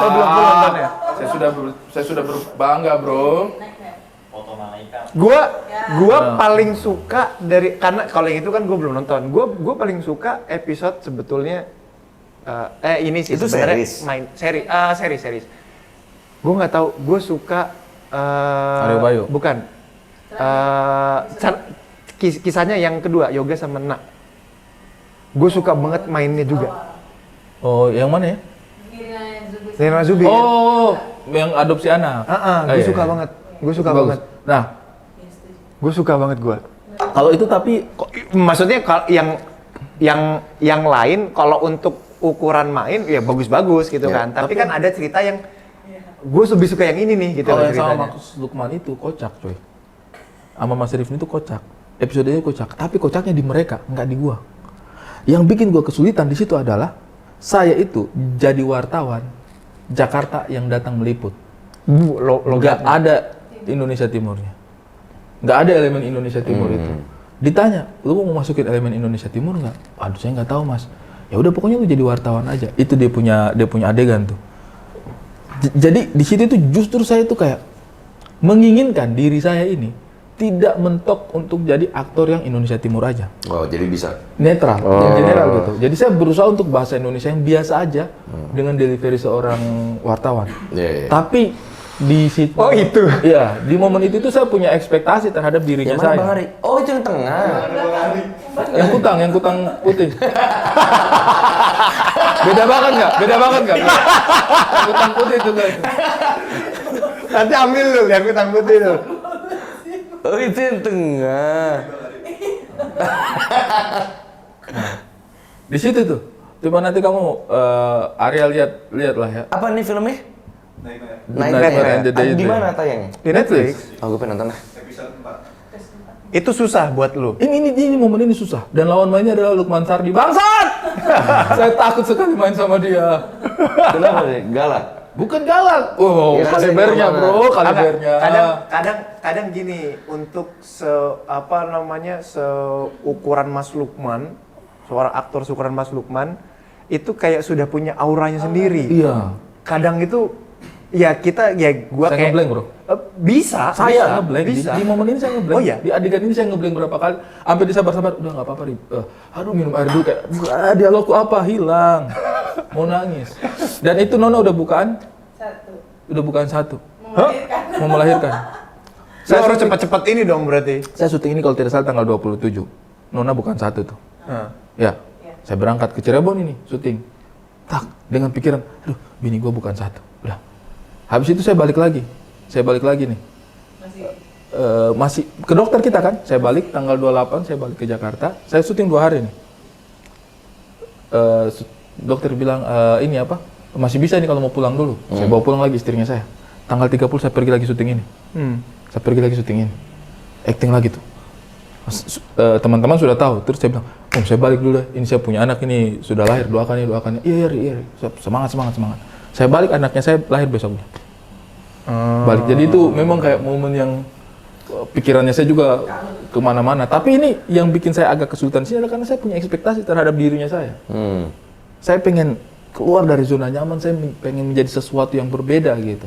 Lo belum full nonton ya? Saya sudah berbangga, Bro. Gua paling suka dari karena kalau yang itu kan gue belum nonton. Gue paling suka episode sebetulnya ini sih Itu sebenarnya series? series. Gue nggak tahu. Gue suka Aryo Bayu? Bukan. Kisahnya yang kedua Yoga sama Nak. Gue suka banget mainnya juga. Oh, yang mana ya? Nirina Zubi. Oh, yang adopsi anak. Gue suka banget. Gue suka Bagus. banget. Nah, Gue suka banget gue. kalau itu tapi Maksudnya yang lain kalau untuk ukuran main ya bagus-bagus gitu Ya, kan. Tapi kan ada cerita yang gue lebih suka yang ini nih gitu kalau loh yang sama ceritanya. Mas Lukman itu kocak, coy. Sama Mas Rifni itu kocak. Episodenya kocak, tapi kocaknya di mereka, nggak di gua. Yang bikin gua kesulitan di situ adalah saya itu jadi wartawan Jakarta yang datang meliput. Nggak ada Indonesia Timurnya. Nggak ada elemen Indonesia Timur itu. Ditanya, lu mau masukin elemen Indonesia Timur nggak? Aduh, saya nggak tahu, Mas. Ya udah pokoknya lu jadi wartawan aja. Itu dia punya adegan tuh. Jadi di situ tuh justru saya tuh kayak menginginkan diri saya ini tidak mentok untuk jadi aktor yang Indonesia Timur aja. Oh, jadi bisa. Netral, yang general gitu. Jadi saya berusaha untuk bahasa Indonesia yang biasa aja dengan delivery seorang wartawan. Iya. Tapi di situ, Oh, itu? Iya, di momen itu tuh saya punya ekspektasi terhadap dirinya Yang mana saya. Bang Ari? Oh, itu yang tengah. Yang kutang putih. Beda banget nggak? Yang kutang putih itu guys. Nanti ambil lu yang kutang putih tuh. Oh, itu yang tengah. Di situ tuh. Coba nanti kamu Arya lihat lah ya. Apa nih filmnya? Nightmare and the Ada di Daydream. mana tayangnya? Di Netflix. Oh, gue pengen nonton lah. Itu susah buat lu. Ini momen ini susah dan lawan mainnya adalah Lukman Sardi. Bangsat! Saya takut sekali main sama dia. Kenapa sih? Galak. Bukan galak. Oh, Ya, kalibernya, saya Bro, kalibernya. Kadang gini untuk seukuran Mas Lukman, seorang aktor seukuran Mas Lukman itu kayak sudah punya auranya sendiri. Iya. Kadang itu ya gua Saya kayak ngeblank, Bro. Bisa. Saya ngeblank. Bisa. Di momen ini saya ngeblank. Oh, iya? Di adegan ini saya ngeblank berapa kali. Sampai disabar-sabar, udah nggak apa-apa, Rip. Aduh, minum air dulu kayak, dialogku apa? Hilang. Mau nangis. Dan itu Nona udah bukaan? Udah bukaan 1. Mau melahirkan. Saya harus cepat-cepat ini dong berarti. Saya syuting ini kalau tidak salah tanggal 27. Nona bukan 1 tuh. Ya. Saya berangkat ke Cirebon ini syuting. Tak, dengan pikiran, aduh, bini gua bukan 1. Udah. Habis itu saya balik lagi nih. Masih ke dokter kita kan. Saya balik tanggal 28, saya balik ke Jakarta. Saya syuting 2 hari nih. Dokter bilang ini apa? Masih bisa nih kalau mau pulang dulu. Saya bawa pulang lagi istrinya saya. Tanggal 30 saya pergi lagi syuting ini. Saya pergi lagi syuting ini. Acting lagi tuh. Teman-teman sudah tahu. Terus saya bilang, "Om, saya balik dulu deh. Ini saya punya anak ini sudah lahir. Doakan ya. Iya. Semangat. Saya balik, anaknya saya lahir besoknya. Balik. Jadi itu memang kayak momen yang pikirannya saya juga kemana-mana. Tapi ini yang bikin saya agak kesulitan sini adalah karena saya punya ekspektasi terhadap dirinya saya. Saya pengen keluar dari zona nyaman, saya pengen menjadi sesuatu yang berbeda gitu.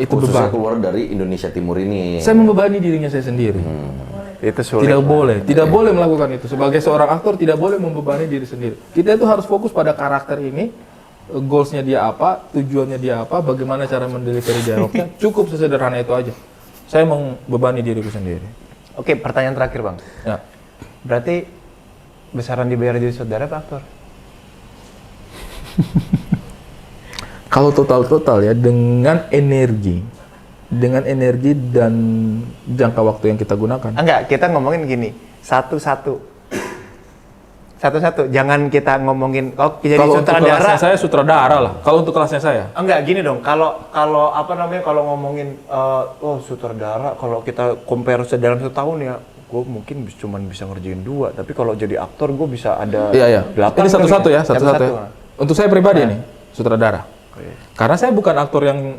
Itu Khususnya beban. keluar dari Indonesia Timur ini. Saya membebani dirinya saya sendiri. Itu sulit. Tidak boleh melakukan itu. Sebagai seorang aktor tidak boleh membebani diri sendiri. Kita itu harus fokus pada karakter ini, goalsnya dia apa, tujuannya dia apa, bagaimana cara mendelivery dialognya. Cukup sesederhana itu aja. Saya membebani diriku sendiri. Oke, pertanyaan terakhir Bang. Ya. Berarti besaran dibayar jadi saudara apa aktor? Kalau total ya dengan energi dan jangka waktu yang kita gunakan. Enggak, kita ngomongin gini, satu-satu. Jangan kita ngomongin jadi Kalau untuk sutradara. kelasnya saya sutradara lah. Kalau untuk kelasnya saya. Enggak, gini dong. Kalau apa namanya, kalau ngomongin sutradara, kalau kita compare dalam setahun ya, gue mungkin cuma bisa ngerjain 2. Tapi kalau jadi aktor gue bisa ada 8. Ini satu-satu ya, satu-satu ya. Nah. Untuk saya pribadi nih, sutradara. Karena saya bukan aktor yang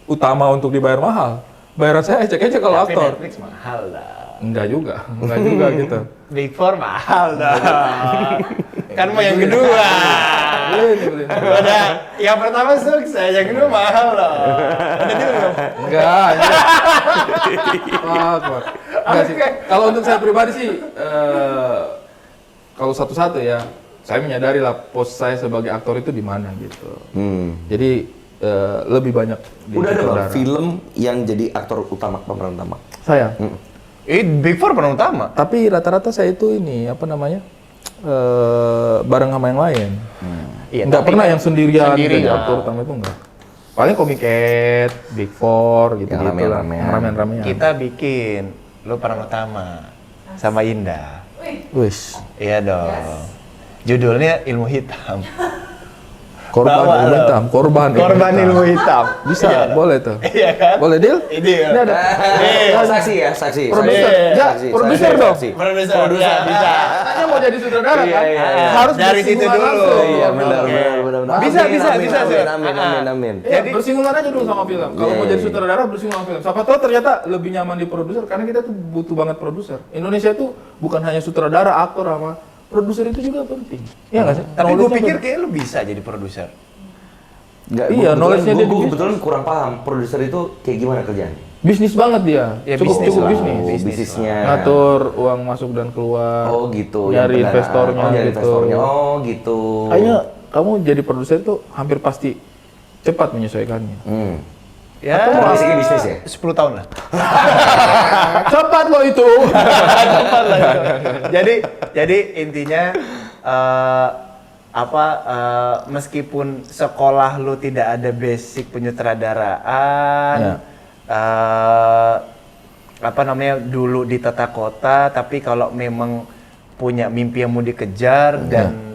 utama untuk dibayar mahal. Bayaran saya ecek-ecek kalau Tapi aktor. Netflix mahal dah. Enggak juga gitu. Big Four mahal dah. Kan mau yang kedua. Beli. Udah, yang pertama sukses, yang kedua mahal loh. Ada deal belum? Enggak. Enggak sih. Kalau untuk saya pribadi sih, kalau satu-satu ya, saya menyadari lah pos saya sebagai aktor itu di mana gitu. Jadi lebih banyak di Udah ada Bang, sutradara. film yang jadi aktor utama, pemeran utama? Saya. Big Four peran utama. Tapi rata-rata saya itu ini bareng sama yang lain. Iya, Nggak tapi pernah kan yang sendirian sendiri, jadi ya. aktor utama itu enggak. Paling Comiket, Big Four gitu Yang gitu lah. ramean-ramean. Yang ramean-ramean. Kita bikin lu peran utama sama Indah. Wis. Iya dong. Judulnya Ilmu Hitam. Korban Bawa ilmu lo. hitam, korban Ilmu Hitam. Bisa, Iya. boleh tuh. Iya kan? Boleh deal? Ini Ini ada. Saksi ya, saksi. Produser. Ya, produser dong. Produser. Ya, bisa. Katanya mau jadi sutradara kan? Iya. Harus Dari situ bersinggungan dulu. langsung. Iya, benar. Bisa, Amin, Sir. amin. Iya, bersinggungan aja dulu sama film. Kalau mau jadi sutradara bersinggungan sama film. Siapa tahu ternyata lebih nyaman di produser karena kita tuh butuh banget produser. Indonesia tuh bukan hanya sutradara, aktor sama produser itu juga penting. Iya nggak sih? Tapi gue Knowledge-nya pikir penting. kayak lu bisa jadi produser. Nggak, Iya, knowledge-nya dia di gue bisnis. kebetulan kurang paham produser itu kayak gimana kerjaan. Bisnis banget dia. Ya, cukup bisnis lah. bisnis. Bisnisnya. Ngatur uang masuk dan keluar. Oh gitu. Nyari yang pendanaan. investornya nyari gitu. investornya. Oh gitu. Kayaknya kamu jadi produser itu hampir pasti cepat menyesuaikannya. Ya, Basicnya bisnis ya? 10 tahun lah. Cepat loh itu. Cepat lah itu. Jadi intinya meskipun sekolah lu tidak ada basic penyutradaraan, dulu di tata kota, tapi kalau memang punya mimpi yang mau dikejar dan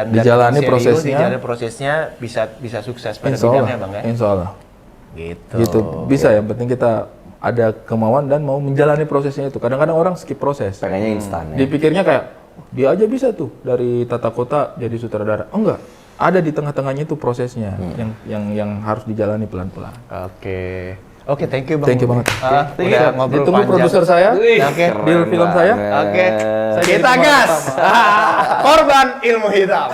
Dijalani serius, prosesnya. dijalani prosesnya bisa sukses pada Insya bidangnya Allah. Bang ya. Insya Allah. Gitu. Bisa, yang penting kita ada kemauan dan mau menjalani prosesnya itu. Kadang-kadang orang skip proses. Pengennya instan ya. Dipikirnya kayak dia aja bisa tuh dari tata kota jadi sutradara. Oh enggak. Ada di tengah-tengahnya itu prosesnya yang harus dijalani pelan-pelan. Oke, thank you Bang. Thank you banget. Udah ngobrol Ditunggu panjang. produser saya. Oke. Deal film saya. Oke. Saya jadi Kita pemeran gas. Korban ilmu hitam.